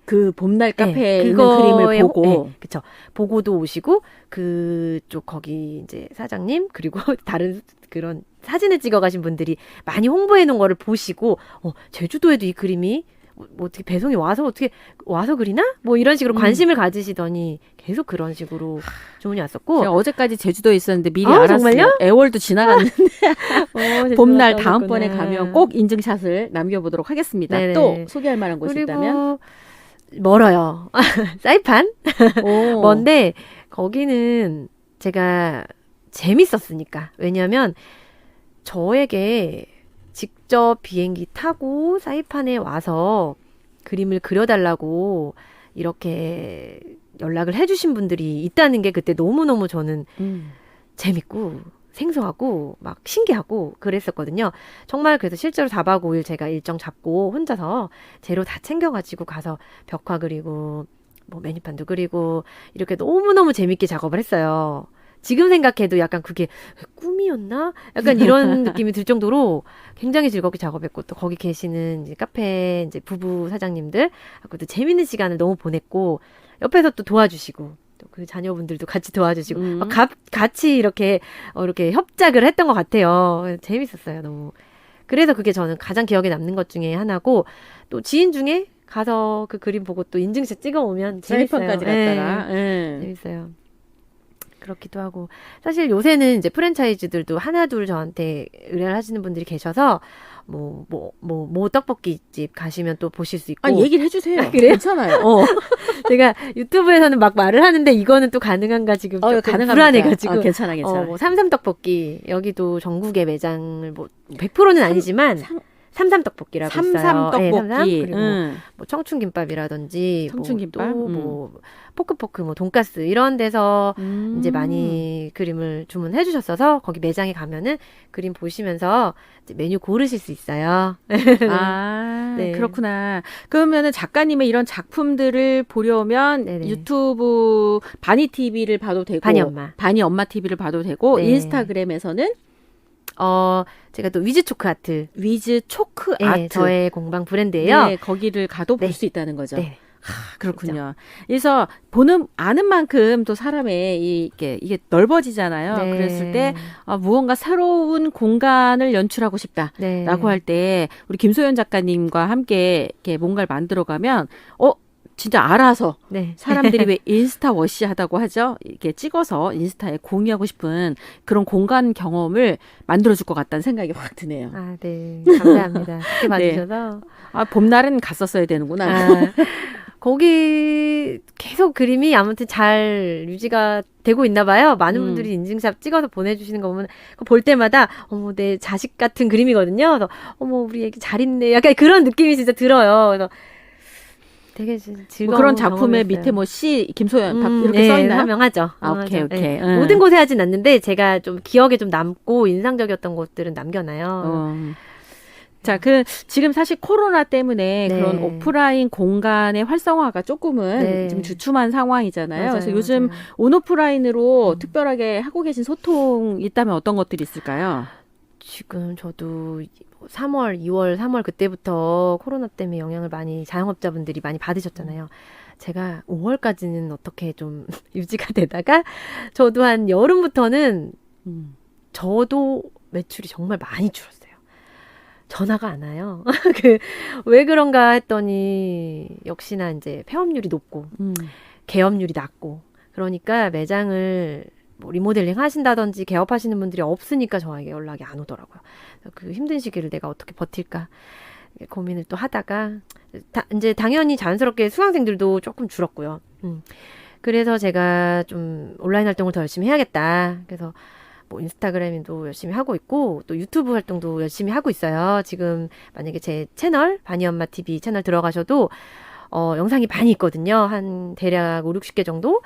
그 봄날 카페에 네, 있는 그거에 그림을 보고. 네, 그쵸. 보고도 오시고 그쪽 거기 이제 사장님 그리고 다른 그런 사진을 찍어 가신 분들이 많이 홍보해 놓은 거를 보시고 제주도에도 이 그림이 뭐 어떻게 배송이 와서 그리나? 뭐 이런 식으로 관심을 가지시더니 계속 그런 식으로 주문이 왔었고 제가 어제까지 제주도에 있었는데 미리 아, 알았어요. 정말요? 애월도 지나갔는데 제주도 봄날 갔다 다음번에 오셨구나. 가면 꼭 인증샷을 남겨보도록 하겠습니다. 네네. 또 소개할 만한 곳이 그리고 있다면? 멀어요. 사이판? 오. 먼데 거기는 제가 재밌었으니까. 왜냐하면 저에게 직접 비행기 타고 사이판에 와서 그림을 그려달라고 이렇게 연락을 해주신 분들이 있다는 게 그때 너무너무 저는 재밌고 생소하고 막 신기하고 그랬었거든요. 정말 그래서 실제로 4박 5일 제가 일정 잡고 혼자서 재료 다 챙겨가지고 가서 벽화 그리고 뭐 메뉴판도 그리고 이렇게 너무너무 재밌게 작업을 했어요. 지금 생각해도 약간 그게 꿈이었나? 약간 이런 느낌이 들 정도로 굉장히 즐겁게 작업했고 또 거기 계시는 이제 카페 이제 부부 사장님들 하고도 재밌는 시간을 너무 보냈고 옆에서 또 도와주시고 또 그 자녀분들도 같이 도와주시고 막 같이 이렇게 이렇게 협작을 했던 것 같아요. 재밌었어요, 너무. 그래서 그게 저는 가장 기억에 남는 것 중에 하나고 또 지인 중에 가서 그 그림 보고 또 인증샷 찍어 오면 재밌어요. 사이판까지 네. 갔다가. 재밌어요. 그렇기도 하고 사실 요새는 이제 프랜차이즈들도 하나 둘 저한테 의뢰를 하시는 분들이 계셔서 뭐 떡볶이 집 가시면 또 보실 수 있고 얘기를 해주세요. 그래요? 괜찮아요. 제가 유튜브에서는 막 말을 하는데 이거는 또 가능한가 지금 조금 가능합니다. 불안해가지고 괜찮아. 뭐 삼삼떡볶이 여기도 전국의 매장을 뭐 100%는 아니지만 삼삼떡볶이라고 있어요. 삼삼떡볶이. 삼삼 그리고 뭐 청춘김밥이라든지 청춘김밥? 뭐 포크포크 뭐 돈가스 이런 데서 이제 많이 그림을 주문해 주셨어서 거기 매장에 가면은 그림 보시면서 이제 메뉴 고르실 수 있어요. 네. 그렇구나. 그러면은 작가님의 이런 작품들을 보려면 네네. 유튜브 바니 TV를 봐도 되고 바니 엄마 TV를 봐도 되고 네. 인스타그램에서는 제가 또 위즈 초크 아트 위즈 초크 네, 아트 저의 공방 브랜드예요. 네, 거기를 가도 볼 네. 수 있다는 거죠. 네. 그렇군요. 그래서 아는 만큼 또 사람의 이게 넓어지잖아요. 네. 그랬을 때 무언가 새로운 공간을 연출하고 싶다라고 네. 할 때 우리 김소연 작가님과 함께 이렇게 뭔가를 만들어가면 진짜 알아서 네. 사람들이 왜 인스타 워시하다고 하죠? 이렇게 찍어서 인스타에 공유하고 싶은 그런 공간 경험을 만들어줄 것 같다는 생각이 확 드네요. 네. 감사합니다. 그렇게 봐주셔서. 봄날은 갔었어야 되는구나. 거기 계속 그림이 아무튼 잘 유지가 되고 있나 봐요. 많은 분들이 인증샷 찍어서 보내주시는 거 보면 볼 때마다 내 자식 같은 그림이거든요. 그래서 우리 애기 잘 있네. 약간 그런 느낌이 진짜 들어요. 그래서 되게 즐거운 그런 작품의 경험이었어요. 밑에 시 김소연 이렇게 써 있나요? 서명하죠. 오케이. 네. 모든 곳에 하진 않는데 제가 좀 기억에 좀 남고 인상적이었던 곳들은 남겨놔요. 자, 지금 사실 코로나 때문에 네. 그런 오프라인 공간의 활성화가 조금은 네. 좀 주춤한 상황이잖아요. 맞아요, 그래서 요즘 맞아요. 온오프라인으로 특별하게 하고 계신 소통이 있다면 어떤 것들이 있을까요? 지금 저도 3월, 2월, 3월 그때부터 코로나 때문에 영향을 자영업자분들이 많이 받으셨잖아요. 제가 5월까지는 어떻게 좀 유지가 되다가 저도 한 여름부터는 저도 매출이 정말 많이 줄었어요. 전화가 안 와요. 왜 그런가 했더니 역시나 이제 폐업률이 높고 개업률이 낮고 그러니까 매장을 뭐 리모델링 하신다든지 개업하시는 분들이 없으니까 저에게 연락이 안 오더라고요. 그 힘든 시기를 내가 어떻게 버틸까 고민을 또 하다가 이제 당연히 자연스럽게 수강생들도 조금 줄었고요. 그래서 제가 좀 온라인 활동을 더 열심히 해야겠다. 그래서 뭐 인스타그램도 열심히 하고 있고 또 유튜브 활동도 열심히 하고 있어요. 지금 만약에 제 채널 바니엄마 TV 채널 들어가셔도 영상이 많이 있거든요. 한 대략 5, 60개 정도.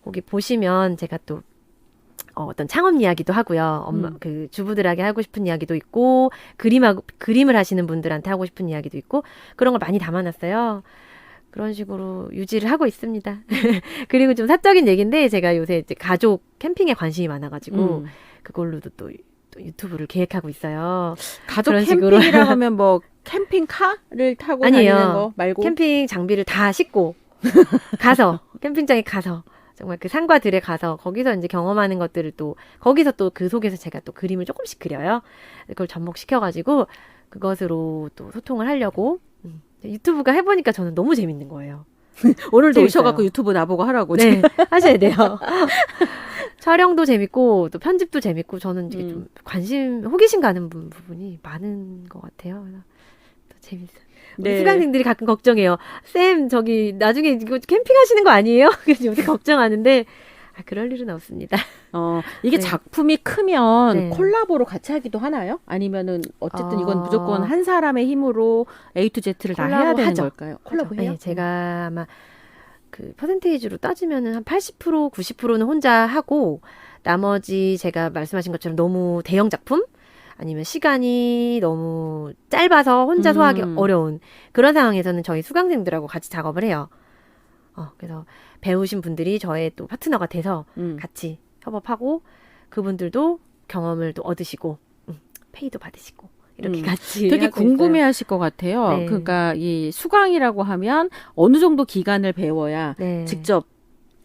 거기 보시면 제가 또 어떤 창업 이야기도 하고요. 엄마 그 주부들에게 하고 싶은 이야기도 있고 그림을 하시는 분들한테 하고 싶은 이야기도 있고 그런 걸 많이 담아놨어요. 그런 식으로 유지를 하고 있습니다. 그리고 좀 사적인 얘기인데 제가 요새 이제 가족 캠핑에 관심이 많아가지고 그걸로도 또 유튜브를 계획하고 있어요. 가족 그런 캠핑이라 식으로. 하면 뭐 캠핑카를 타고 아니에요. 다니는 거 말고 캠핑 장비를 다 싣고 가서 캠핑장에 가서 정말 그 산과 들에 가서 거기서 이제 경험하는 것들을 또 거기서 또 그 속에서 제가 또 그림을 조금씩 그려요. 그걸 접목시켜가지고 그것으로 또 소통을 하려고 유튜브가 해보니까 저는 너무 재밌는 거예요. 오늘도 재밌어요. 오셔갖고 유튜브 나보고 하라고. 네, 하셔야 돼요. 촬영도 재밌고 또 편집도 재밌고 저는 이게 좀 호기심 가는 부분이 많은 것 같아요. 그래서 또 재밌어요. 우리 수강생들이 가끔 걱정해요. 쌤, 저기 나중에 이거 캠핑하시는 거 아니에요? 그래서 요새 걱정하는데 그럴 일은 없습니다. 이게 네. 작품이 크면 네. 콜라보로 같이 하기도 하나요? 아니면은 어쨌든 이건 무조건 한 사람의 힘으로 A to Z를 다 해야 되는 콜라보하죠. 걸까요? 콜라보 해요? 네, 제가 아마 그 퍼센테이지로 따지면은 한 80%, 90%는 혼자 하고 나머지 제가 말씀하신 것처럼 너무 대형 작품 아니면 시간이 너무 짧아서 혼자 소화하기 어려운 그런 상황에서는 저희 수강생들하고 같이 작업을 해요. 그래서 배우신 분들이 저의 또 파트너가 돼서 같이 협업하고 그분들도 경험을 또 얻으시고 페이도 받으시고 이렇게 같이 되게 하고 궁금해 하실 것 같아요. 네. 그러니까 이 수강이라고 하면 어느 정도 기간을 배워야 네. 직접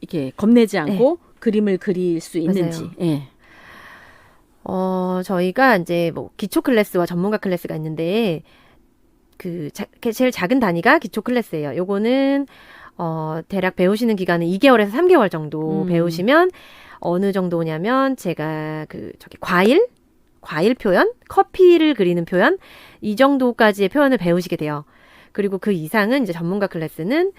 이렇게 겁내지 않고 그림을 그릴 수 있는지. 맞아요. 예. 저희가 이제 뭐 기초 클래스와 전문가 클래스가 있는데 제일 작은 단위가 기초 클래스예요. 요거는 대략 배우시는 기간은 2개월에서 3개월 정도 배우시면 어느 정도냐면 제가 저기 과일 표현, 커피를 그리는 표현 이 정도까지의 표현을 배우시게 돼요. 그리고 그 이상은 이제 전문가 클래스는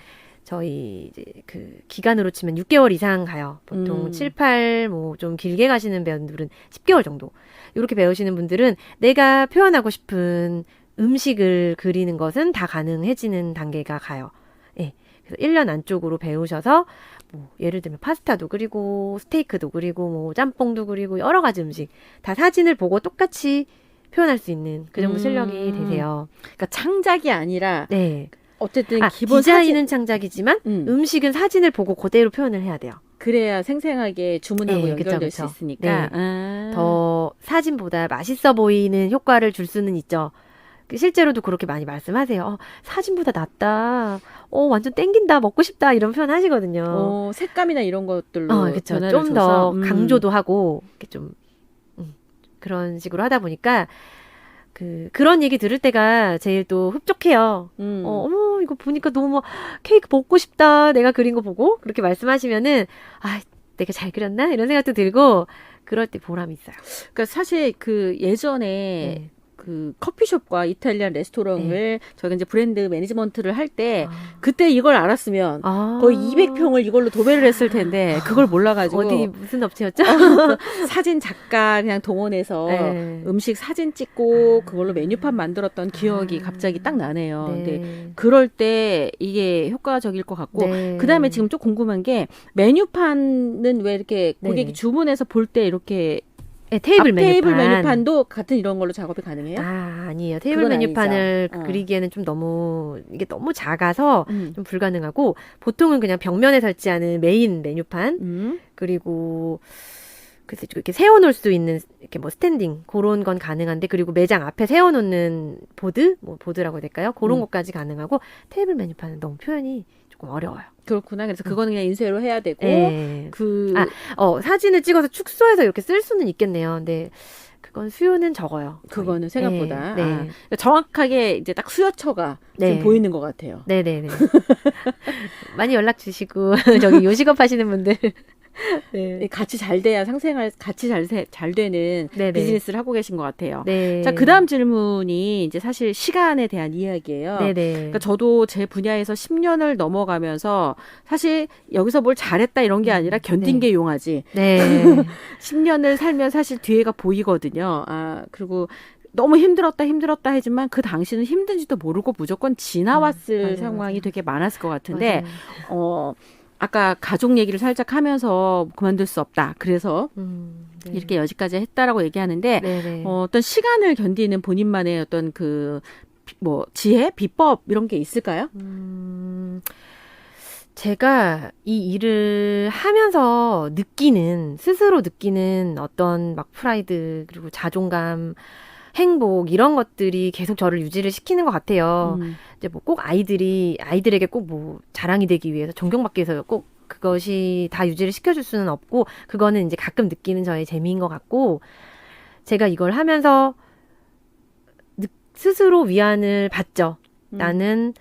저희 이제 그 기간으로 치면 6개월 이상 가요. 보통 7, 8, 뭐 좀 길게 가시는 배우들은 10개월 정도. 이렇게 배우시는 분들은 내가 표현하고 싶은 음식을 그리는 것은 다 가능해지는 단계가 가요. 예. 그래서 1년 안쪽으로 배우셔서 뭐 예를 들면 파스타도 그리고 스테이크도 그리고 뭐 짬뽕도 그리고 여러 가지 음식 다 사진을 보고 똑같이 표현할 수 있는 그 정도 실력이 되세요. 그러니까 창작이 아니라 네. 어쨌든 기본 디자인은 창작이지만 음식은 사진을 보고 그대로 표현을 해야 돼요. 그래야 생생하게 주문하고 네, 연결될 그쵸. 수 있으니까. 네. 더 사진보다 맛있어 보이는 효과를 줄 수는 있죠. 실제로도 그렇게 많이 말씀하세요. 사진보다 낫다. 완전 땡긴다. 먹고 싶다. 이런 표현 하시거든요. 색감이나 이런 것들로 그쵸. 변화를 좀 더 줘서. 강조도 하고 이렇게 좀 그런 식으로 하다 보니까 그런 얘기 들을 때가 제일 또 흡족해요. 어머, 이거 보니까 너무 케이크 먹고 싶다. 내가 그린 거 보고. 그렇게 말씀하시면은, 내가 잘 그렸나? 이런 생각도 들고, 그럴 때 보람이 있어요. 그러니까 사실 예전에 그 커피숍과 이탈리안 레스토랑을 저희가 이제 브랜드 매니지먼트를 할 때 그때 이걸 알았으면 거의 200평을 이걸로 도배를 했을 텐데 그걸 몰라가지고 어디 무슨 업체였죠? 사진 작가 그냥 동원해서 음식 사진 찍고 그걸로 메뉴판 만들었던 기억이 갑자기 딱 나네요. 근데 그럴 때 이게 효과적일 것 같고 그다음에 지금 좀 궁금한 게 메뉴판은 왜 이렇게 고객이 주문해서 볼 때 이렇게 테이블 메뉴판도 같은 이런 걸로 작업이 가능해요? 아니에요. 테이블 메뉴판을 그리기에는 좀 이게 너무 작아서 좀 불가능하고, 보통은 그냥 벽면에 설치하는 메인 메뉴판, 그리고, 그래서 이렇게 세워놓을 수 있는, 이렇게 뭐 스탠딩, 그런 건 가능한데, 그리고 매장 앞에 세워놓는 보드라고 해야 될까요? 그런 것까지 가능하고, 테이블 메뉴판은 너무 표현이 조금 어려워요. 그렇구나. 그래서 그거는 그냥 인쇄로 해야 되고, 사진을 찍어서 축소해서 이렇게 쓸 수는 있겠네요. 근데 그건 수요는 적어요. 거의. 그거는 생각보다. 네. 아, 그러니까 정확하게 이제 딱 수요처가 네. 지금 보이는 것 같아요. 네네네. 많이 연락 주시고 저기 요식업 하시는 분들 네. 같이 잘 돼야 상생할 같이 잘 되는 네네. 비즈니스를 하고 계신 것 같아요. 네. 자, 그다음 질문이 이제 사실 시간에 대한 이야기예요. 네네. 그러니까 저도 제 분야에서 10년을 넘어가면서 사실 여기서 뭘 잘했다 이런 게 아니라 견딘 네. 게 용하지. 네. 10년을 살면 사실 뒤에가 보이거든요. 아, 그리고 너무 힘들었다 하지만 그 당시는 힘든지도 모르고 무조건 지나왔을 맞아요, 상황이 맞아요. 되게 많았을 것 같은데, 맞아요. 아까 가족 얘기를 살짝 하면서 그만둘 수 없다. 그래서 네. 이렇게 여기까지 했다라고 얘기하는데, 네네. 어떤 시간을 견디는 본인만의 어떤 지혜, 비법 이런 게 있을까요? 제가 이 일을 하면서 스스로 느끼는 어떤 막 프라이드, 그리고 자존감, 행복, 이런 것들이 계속 저를 유지를 시키는 것 같아요. 이제 뭐 꼭 아이들에게 꼭 뭐 자랑이 되기 위해서, 존경받기 위해서 꼭 그것이 다 유지를 시켜줄 수는 없고, 그거는 이제 가끔 느끼는 저의 재미인 것 같고, 제가 이걸 하면서 스스로 위안을 받죠. 나는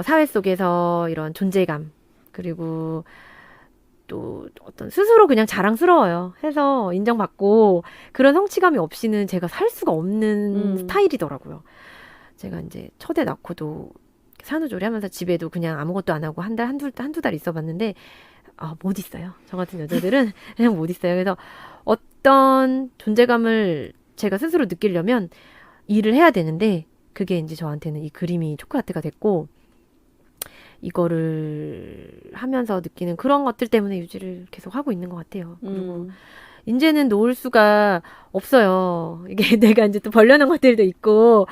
사회 속에서 이런 존재감, 그리고 또 어떤 스스로 그냥 자랑스러워요. 해서 인정받고 그런 성취감이 없이는 제가 살 수가 없는 스타일이더라고요. 제가 이제 첫애 낳고도 산후조리 하면서 집에도 그냥 아무것도 안 하고 한두 달 있어 봤는데, 못 있어요. 저 같은 여자들은 그냥 못 있어요. 그래서 어떤 존재감을 제가 스스로 느끼려면 일을 해야 되는데, 그게 이제 저한테는 이 그림이 초콜릿가 됐고, 이거를 하면서 느끼는 그런 것들 때문에 유지를 계속 하고 있는 것 같아요. 그리고 이제는 놓을 수가 없어요. 이게 내가 이제 또 벌려놓은 것들도 있고,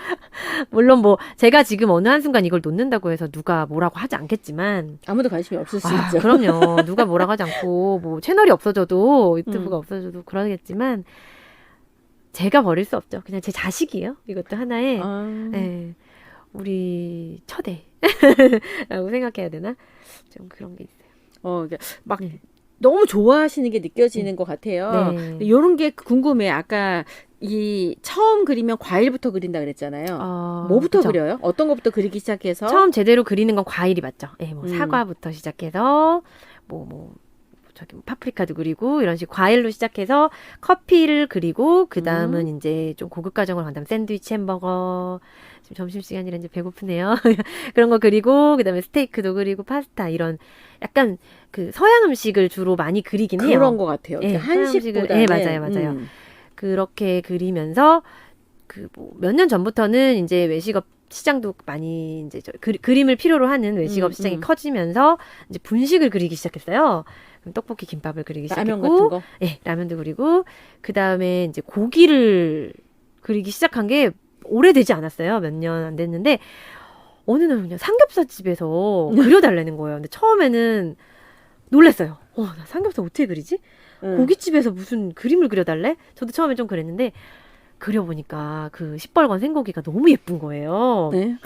물론 뭐 제가 지금 어느 한순간 이걸 놓는다고 해서 누가 뭐라고 하지 않겠지만, 아무도 관심이 없을 수 있죠. 그럼요. 누가 뭐라고 하지 않고, 뭐 채널이 없어져도, 유튜브가 없어져도 그러겠지만, 제가 버릴 수 없죠. 그냥 제 자식이에요. 이것도 하나의 네, 우리 첫애 라고 생각해야 되나? 좀 그런 게 있어요. 막 너무 좋아하시는 게 느껴지는 것 같아요. 네. 이런 게 궁금해. 아까 이 처음 그리면 과일부터 그린다 그랬잖아요. 뭐부터 그쵸. 그려요? 어떤 것부터 그리기 시작해서? 처음 제대로 그리는 건 과일이 맞죠. 네, 뭐 음. 사과부터 시작해서 저기 파프리카도 그리고 이런 식으로 과일로 시작해서 커피를 그리고, 그 다음은 이제 좀 고급 과정으로 간다면 샌드위치, 햄버거, 지금 점심시간이라 이제 배고프네요. 그런 거 그리고, 그 다음에 스테이크도 그리고 파스타, 이런 약간 그 서양 음식을 주로 많이 그리긴 해요. 그런 것 같아요. 네, 한식보다는. 네, 맞아요. 그렇게 그리면서 몇 년 전부터는 이제 외식업 시장도 많이 이제 그림을 필요로 하는 외식업 시장이 커지면서 이제 분식을 그리기 시작했어요. 떡볶이, 김밥을 그리기 라면 시작했고, 같은 거? 네, 라면도 그리고, 그 다음에 이제 고기를 그리기 시작한 게 오래되지 않았어요. 몇 년 안 됐는데, 어느 날 그냥 삼겹살 집에서 그려달라는 거예요. 근데 처음에는 놀랐어요. 나 삼겹살 어떻게 그리지? 고깃집에서 무슨 그림을 그려달래? 저도 처음에 좀 그랬는데, 그려보니까 그 시뻘건 생고기가 너무 예쁜 거예요. 네.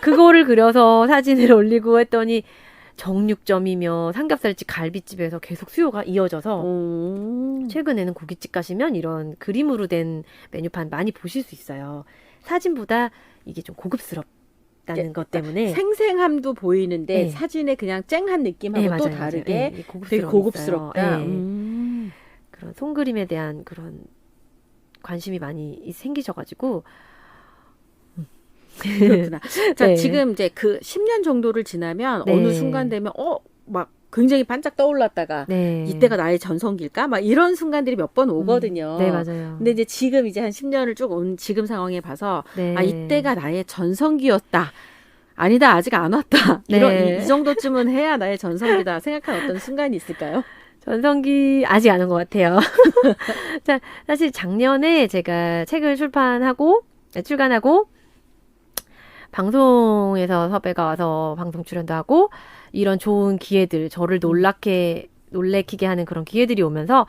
그거를 그려서 사진을 올리고 했더니, 정육점이며 삼겹살집, 갈비집에서 계속 수요가 이어져서 최근에는 고깃집 가시면 이런 그림으로 된 메뉴판 많이 보실 수 있어요. 사진보다 이게 좀 고급스럽다는 것 때문에 생생함도 보이는데 네. 사진에 그냥 쨍한 느낌하고 네, 또 맞아요, 다르게 맞아요. 네, 되게 고급스럽다. 네. 그런 손그림에 대한 그런 관심이 많이 생기셔가지고 그렇구나. 자, 네. 지금 이제 그 10년 정도를 지나면 네. 어느 순간 되면 막 굉장히 반짝 떠올랐다가 네. 이때가 나의 전성기일까? 막 이런 순간들이 몇 번 오거든요. 네, 맞아요. 근데 이제 지금 이제 한 10년을 쭉 온 지금 상황에 봐서 네. 이때가 나의 전성기였다. 아니다, 아직 안 왔다. 네. 이 정도쯤은 해야 나의 전성기다 생각한 어떤 순간이 있을까요? 전성기 아직 안 온 것 같아요. 자, 사실 작년에 제가 책을 출간하고 방송에서 섭외가 와서 방송 출연도 하고, 이런 좋은 기회들, 저를 놀래키게 하는 그런 기회들이 오면서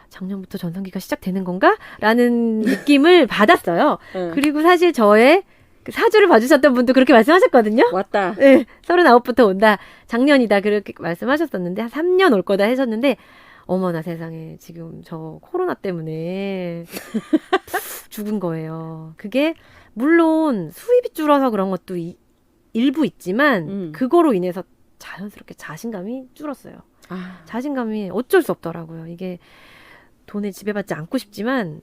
작년부터 전성기가 시작되는 건가? 라는 느낌을 받았어요. 그리고 사실 저의 그 사주를 봐주셨던 분도 그렇게 말씀하셨거든요. 왔다. 네, 39부터 온다. 작년이다. 그렇게 말씀하셨었는데, 한 3년 올 거다 하셨는데, 어머나 세상에 지금 저 코로나 때문에 죽은 거예요. 그게 물론 수입이 줄어서 그런 것도 일부 있지만 그거로 인해서 자연스럽게 자신감이 줄었어요. 자신감이 어쩔 수 없더라고요. 이게 돈에 지배받지 않고 싶지만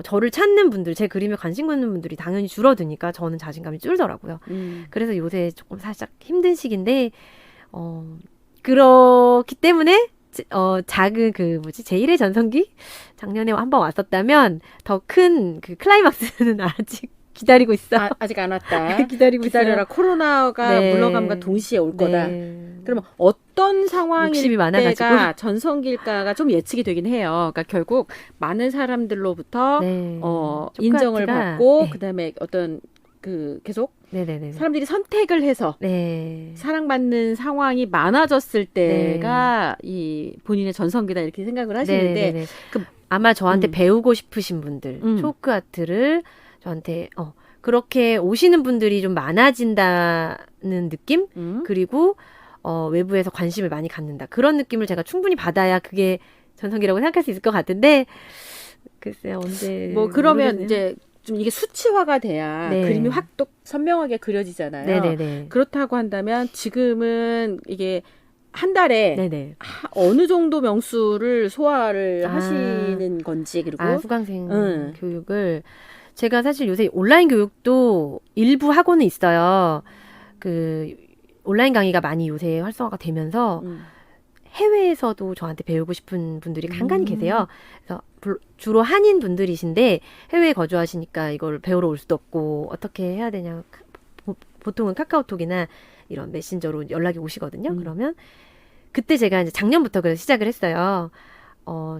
저를 찾는 분들, 제 그림에 관심 갖는 분들이 당연히 줄어드니까 저는 자신감이 줄더라고요. 그래서 요새 조금 살짝 힘든 시기인데 그렇기 때문에 작은 제1의 전성기? 작년에 한번 왔었다면 더 큰 그 클라이막스는 아직 기다리고 있어. 아직 안 왔다. 기다리고 기다려라. 있어요. 코로나가 네. 물러감과 동시에 올 거다. 네. 그러면 어떤 상황일 욕심이 많아가지고. 때가 전성기일까가 좀 예측이 되긴 해요. 그러니까 결국 많은 사람들로부터 네. 인정을 쇼크아트가, 받고 네. 그다음에 어떤 계속 네네네. 사람들이 선택을 해서 네. 사랑받는 상황이 많아졌을 때가 이 본인의 전성기다 이렇게 생각을 하시는데 네네네. 그- 아마 저한테 배우고 싶으신 분들, 음. 쇼크 아트를 저한테 그렇게 오시는 분들이 좀 많아진다는 느낌? 그리고 외부에서 관심을 많이 갖는다. 그런 느낌을 제가 충분히 받아야 그게 전성기라고 생각할 수 있을 것 같은데 글쎄요 언제 뭐 그러면 모르겠네요. 이제 좀 이게 수치화가 돼야 네. 그림이 확 또 선명하게 그려지잖아요. 네네네. 그렇다고 한다면 지금은 이게 한 달에 네네. 어느 정도 명수를 소화를 아. 하시는 건지 그리고 수강생 교육을 제가 사실 요새 온라인 교육도 일부 하고는 있어요. 그 온라인 강의가 많이 요새 활성화가 되면서 해외에서도 저한테 배우고 싶은 분들이 간간히 계세요. 그래서 주로 한인 분들이신데 해외에 거주하시니까 이걸 배우러 올 수도 없고 어떻게 해야 되냐. 보통은 카카오톡이나 이런 메신저로 연락이 오시거든요. 그러면 그때 제가 이제 작년부터 그래서 시작을 했어요.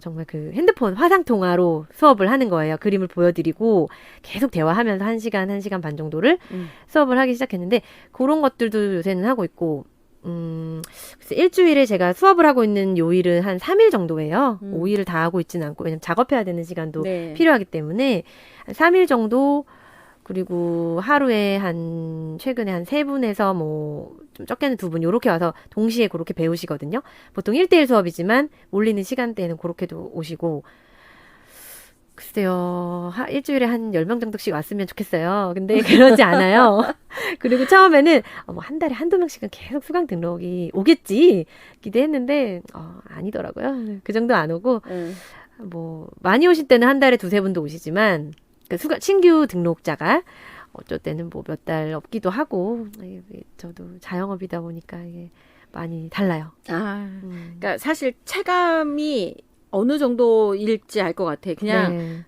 정말 그 핸드폰 화상통화로 수업을 하는 거예요. 그림을 보여드리고 계속 대화하면서 1시간 반 정도를 수업을 하기 시작했는데 그런 것들도 요새는 하고 있고 글쎄 일주일에 제가 수업을 하고 있는 요일은 한 3일 정도예요. 5일을 다 하고 있지는 않고 왜냐면 작업해야 되는 시간도 네. 필요하기 때문에 한 3일 정도 그리고 하루에 최근에 한 3분에서 좀 적게는 2분 요렇게 와서 동시에 그렇게 배우시거든요. 보통 1대1 수업이지만 몰리는 시간대에는 그렇게도 오시고 글쎄요. 일주일에 한 10명 정도씩 왔으면 좋겠어요. 근데 그러지 않아요. 그리고 처음에는 한 달에 한두 명씩은 계속 수강 등록이 오겠지 기대했는데 아니더라고요. 그 정도 안 오고 많이 오실 때는 한 달에 2-3분도 오시지만 신규 등록자가 어쩔 때는 몇 달 없기도 하고 저도 자영업이다 보니까 이게 많이 달라요. 그러니까 사실 체감이 어느 정도일지 알 것 같아. 그냥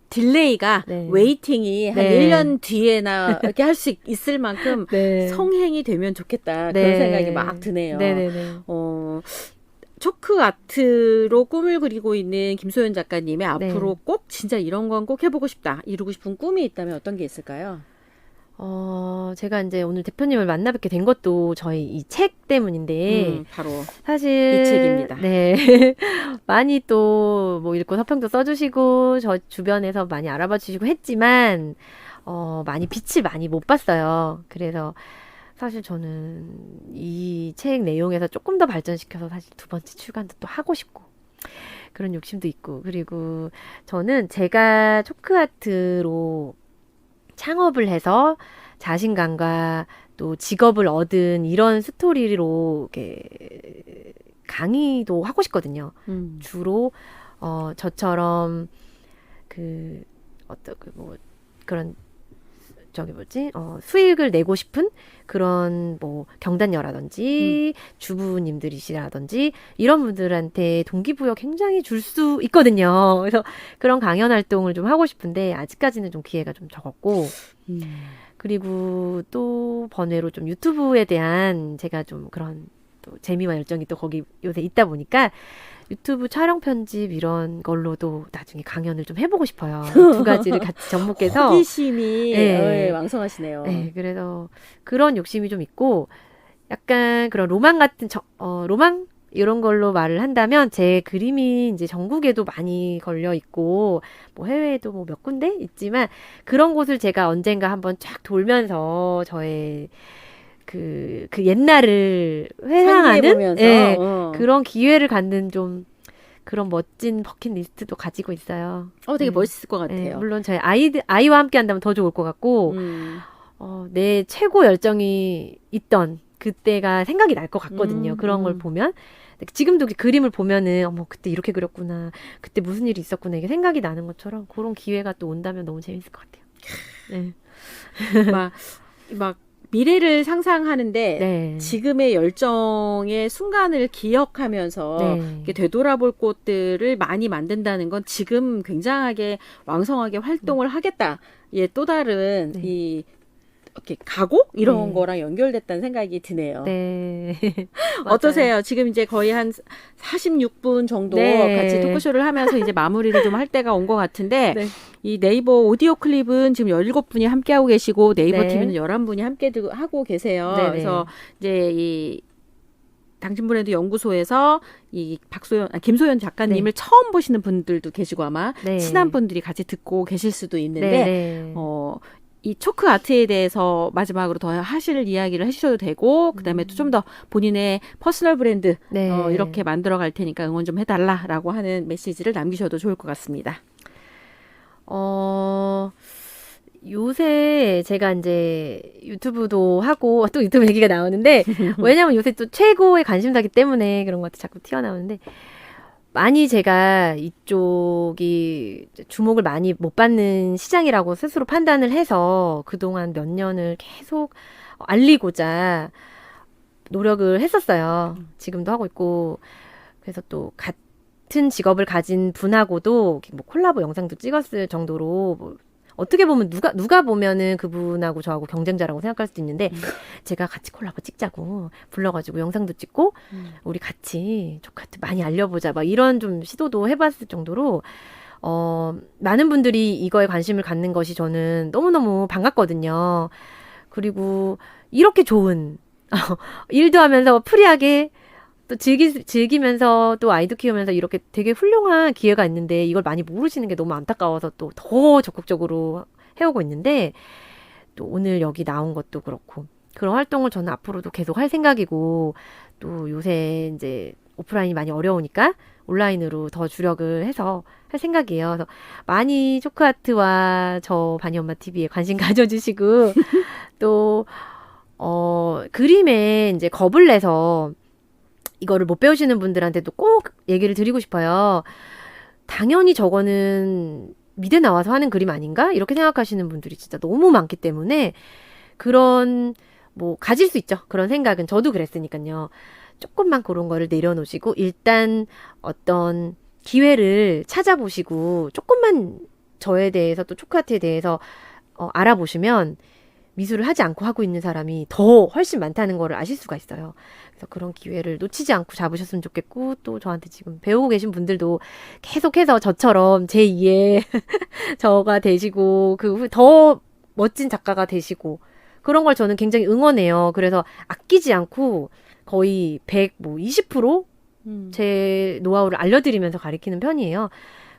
딜레이가 네. 웨이팅이 한 네. 1년 뒤에나 이렇게 할 수 있을 만큼 네. 성행이 되면 좋겠다. 네. 그런 생각이 막 드네요. 네네네. 초크 아트로 꿈을 그리고 있는 김소연 작가님의 네. 앞으로 꼭 진짜 이런 건 꼭 해보고 싶다. 이루고 싶은 꿈이 있다면 어떤 게 있을까요? 제가 이제 오늘 대표님을 만나 뵙게 된 것도 저희 이 책 때문인데 바로 사실 이 책입니다. 네. 많이 또 읽고 서평도 써주시고 저 주변에서 많이 알아봐 주시고 했지만 많이 빛을 많이 못 봤어요. 그래서 사실 저는 이 책 내용에서 조금 더 발전시켜서 사실 2번째 출간도 또 하고 싶고 그런 욕심도 있고 그리고 저는 제가 초크아트로 창업을 해서 자신감과 또 직업을 얻은 이런 스토리로 이렇게 강의도 하고 싶거든요. 주로 저처럼 그런 수익을 내고 싶은 그런 경단녀라든지 주부님들이시라든지 이런 분들한테 동기부여 굉장히 줄 수 있거든요. 그래서 그런 강연 활동을 좀 하고 싶은데 아직까지는 좀 기회가 좀 적었고 그리고 또 번외로 좀 유튜브에 대한 제가 좀 그런 또 재미와 열정이 또 거기 요새 있다 보니까 유튜브 촬영 편집 이런 걸로도 나중에 강연을 좀 해보고 싶어요. 2가지를 같이 접목해서 호기심이 네. 왕성하시네요. 네, 그래서 그런 욕심이 좀 있고 약간 그런 로망 같은 로망 이런 걸로 말을 한다면 제 그림이 이제 전국에도 많이 걸려 있고 해외에도 몇 군데 있지만 그런 곳을 제가 언젠가 한번 쫙 돌면서 저의 그 옛날을 회상하는 상기해보면서, 네, 그런 기회를 갖는 좀 그런 멋진 버킷리스트도 가지고 있어요. 되게 네. 멋있을 것 네, 같아요. 물론 저희 아이와 함께 한다면 더 좋을 것 같고, 내 최고 열정이 있던 그때가 생각이 날 것 같거든요. 그런 걸 보면. 지금도 그림을 보면은, 어머, 그때 이렇게 그렸구나. 그때 무슨 일이 있었구나. 이게 생각이 나는 것처럼 그런 기회가 또 온다면 너무 재밌을 것 같아요. 네. 막 미래를 상상하는데 네. 지금의 열정의 순간을 기억하면서 네. 이렇게 되돌아볼 곳들을 많이 만든다는 건 지금 굉장하게 왕성하게 활동을 하겠다. 예, 또 다른 네. 이 이렇게 각오 이런 네. 거랑 연결됐다는 생각이 드네요. 네. 어떠세요? 지금 이제 거의 한 46분 정도 네. 같이 토크쇼를 하면서 이제 마무리를 좀 할 때가 온 것 같은데 네. 이 네이버 오디오 클립은 지금 17분이 함께하고 계시고 네이버 네. TV는 11분이 함께 하고 계세요. 네네. 그래서 이제 이 당신 브랜드 연구소에서 이 김소연 작가님을 처음 보시는 분들도 계시고 아마 네. 친한 분들이 같이 듣고 계실 수도 있는데 네. 이 초크 아트에 대해서 마지막으로 더 하실 이야기를 해주셔도 되고 그다음에 또 좀 더 본인의 퍼스널 브랜드 네. 이렇게 만들어 갈 테니까 응원 좀 해달라라고 하는 메시지를 남기셔도 좋을 것 같습니다. 요새 제가 이제 유튜브도 하고 또 유튜브 얘기가 나오는데 왜냐면 요새 또 최고의 관심사기 때문에 그런 것도 자꾸 튀어나오는데 많이 제가 이쪽이 주목을 많이 못 받는 시장이라고 스스로 판단을 해서 그동안 몇 년을 계속 알리고자 노력을 했었어요. 지금도 하고 있고 그래서 또 같은 직업을 가진 분하고도 뭐 콜라보 영상도 찍었을 정도로 뭐 어떻게 보면 누가 보면은 그분하고 저하고 경쟁자라고 생각할 수도 있는데 제가 같이 콜라보 찍자고 불러가지고 영상도 찍고 우리 같이 조카트 많이 알려보자 막 이런 좀 시도도 해봤을 정도로 많은 분들이 이거에 관심을 갖는 것이 저는 너무너무 반갑거든요. 그리고 이렇게 좋은 일도 하면서 프리하게 또 즐기면서 또 아이도 키우면서 이렇게 되게 훌륭한 기회가 있는데 이걸 많이 모르시는 게 너무 안타까워서 또 더 적극적으로 해오고 있는데 또 오늘 여기 나온 것도 그렇고 그런 활동을 저는 앞으로도 계속 할 생각이고 또 요새 이제 오프라인이 많이 어려우니까 온라인으로 더 주력을 해서 할 생각이에요. 그래서 많이 초크아트와 저 바니엄마 TV에 관심 가져주시고 또 그림에 이제 겁을 내서 이거를 못 배우시는 분들한테도 꼭 얘기를 드리고 싶어요. 당연히 저거는 미대 나와서 하는 그림 아닌가? 이렇게 생각하시는 분들이 진짜 너무 많기 때문에 그런 뭐 가질 수 있죠. 그런 생각은 저도 그랬으니까요. 조금만 그런 거를 내려놓으시고 일단 어떤 기회를 찾아보시고 조금만 저에 대해서 또 초크아트에 대해서 알아보시면 미술을 하지 않고 하고 있는 사람이 더 훨씬 많다는 거를 아실 수가 있어요. 그래서 그런 기회를 놓치지 않고 잡으셨으면 좋겠고 또 저한테 지금 배우고 계신 분들도 계속해서 저처럼 제2의 저가 되시고 그 더 멋진 작가가 되시고 그런 걸 저는 굉장히 응원해요. 그래서 아끼지 않고 거의 20%제 노하우를 알려드리면서 가르치는 편이에요.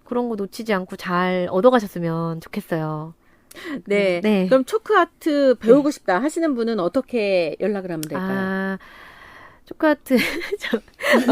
그런 거 놓치지 않고 잘 얻어가셨으면 좋겠어요. 네. 네. 그럼 초크 아트 배우고 싶다 하시는 분은 어떻게 연락을 하면 될까요? 초크아트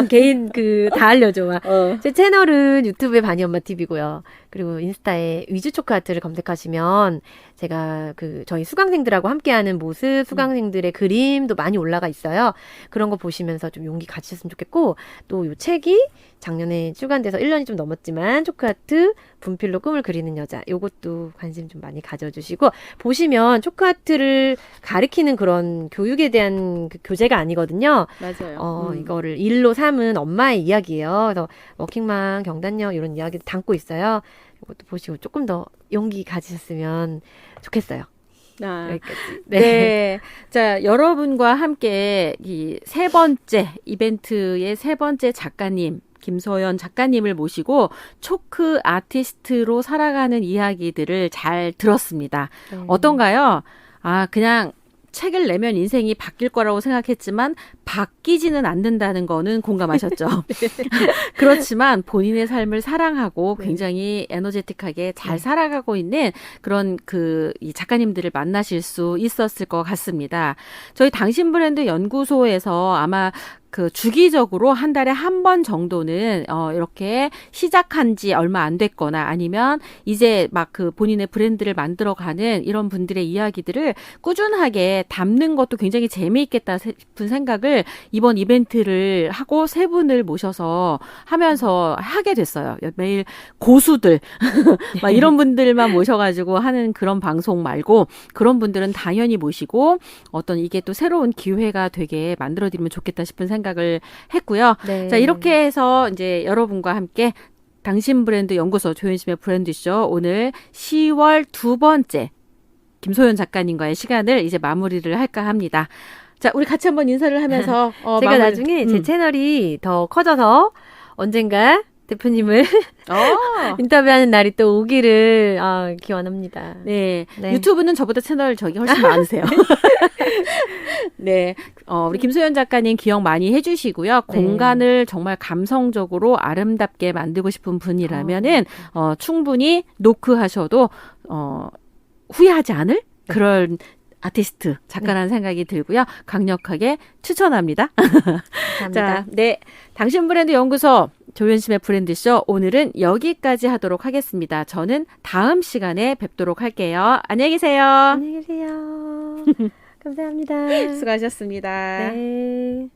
개인 다 알려줘. 제 채널은 유튜브에 바니엄마 TV고요. 그리고 인스타에 위주 초크아트를 검색하시면 제가 저희 수강생들하고 함께하는 모습, 수강생들의 그림도 많이 올라가 있어요. 그런 거 보시면서 좀 용기 가지셨으면 좋겠고 또 이 책이 작년에 출간돼서 1년이 좀 넘었지만 초크아트 분필로 꿈을 그리는 여자 요것도 관심 좀 많이 가져주시고 보시면 초크아트를 가리키는 그런 교육에 대한 교재가 아니거든요. 맞아요. 이거를 일로 삼은 엄마의 이야기예요. 그래서 워킹맘, 경단녀 이런 이야기도 담고 있어요. 이것도 보시고 조금 더 용기 가지셨으면 좋겠어요. 여기까지. 네. 자, 여러분과 함께 이 세 번째 이벤트의 세 번째 작가님 김소연 작가님을 모시고 초크 아티스트로 살아가는 이야기들을 잘 들었습니다. 어떤가요? 그냥 책을 내면 인생이 바뀔 거라고 생각했지만 바뀌지는 않는다는 거는 공감하셨죠. 그렇지만 본인의 삶을 사랑하고 굉장히 에너제틱하게 잘 살아가고 있는 그런 이 작가님들을 만나실 수 있었을 것 같습니다. 저희 당신 브랜드 연구소에서 아마 그 주기적으로 한 달에 한 번 정도는 이렇게 시작한 지 얼마 안 됐거나 아니면 이제 막 그 본인의 브랜드를 만들어가는 이런 분들의 이야기들을 꾸준하게 담는 것도 굉장히 재미있겠다 싶은 생각을 이번 이벤트를 하고 세 분을 모셔서 하면서 하게 됐어요. 매일 고수들 막 이런 분들만 모셔가지고 하는 그런 방송 말고 그런 분들은 당연히 모시고 어떤 이게 또 새로운 기회가 되게 만들어드리면 좋겠다 싶은 생각을 했고요. 네. 자, 이렇게 해서 이제 여러분과 함께 당신 브랜드 연구소 조현심의 브랜드쇼 오늘 10월 두 번째 김소연 작가님과의 시간을 이제 마무리를 할까 합니다. 자, 우리 같이 한번 인사를 하면서 제가 나중에 제 채널이 더 커져서 언젠가 대표님을 인터뷰하는 날이 또 오기를 기원합니다. 네. 네. 유튜브는 저보다 채널 저기 훨씬 많으세요. 네. 우리 김소연 작가님 기억 많이 해주시고요. 네. 공간을 정말 감성적으로 아름답게 만들고 싶은 분이라면은 충분히 노크하셔도 후회하지 않을 그런 아티스트 작가라는 생각이 들고요. 강력하게 추천합니다. 감사합니다. 자, 네. 당신 브랜드 연구소 조현심의 브랜드쇼 오늘은 여기까지 하도록 하겠습니다. 저는 다음 시간에 뵙도록 할게요. 안녕히 계세요. 안녕히 계세요. 감사합니다. 수고하셨습니다. 네.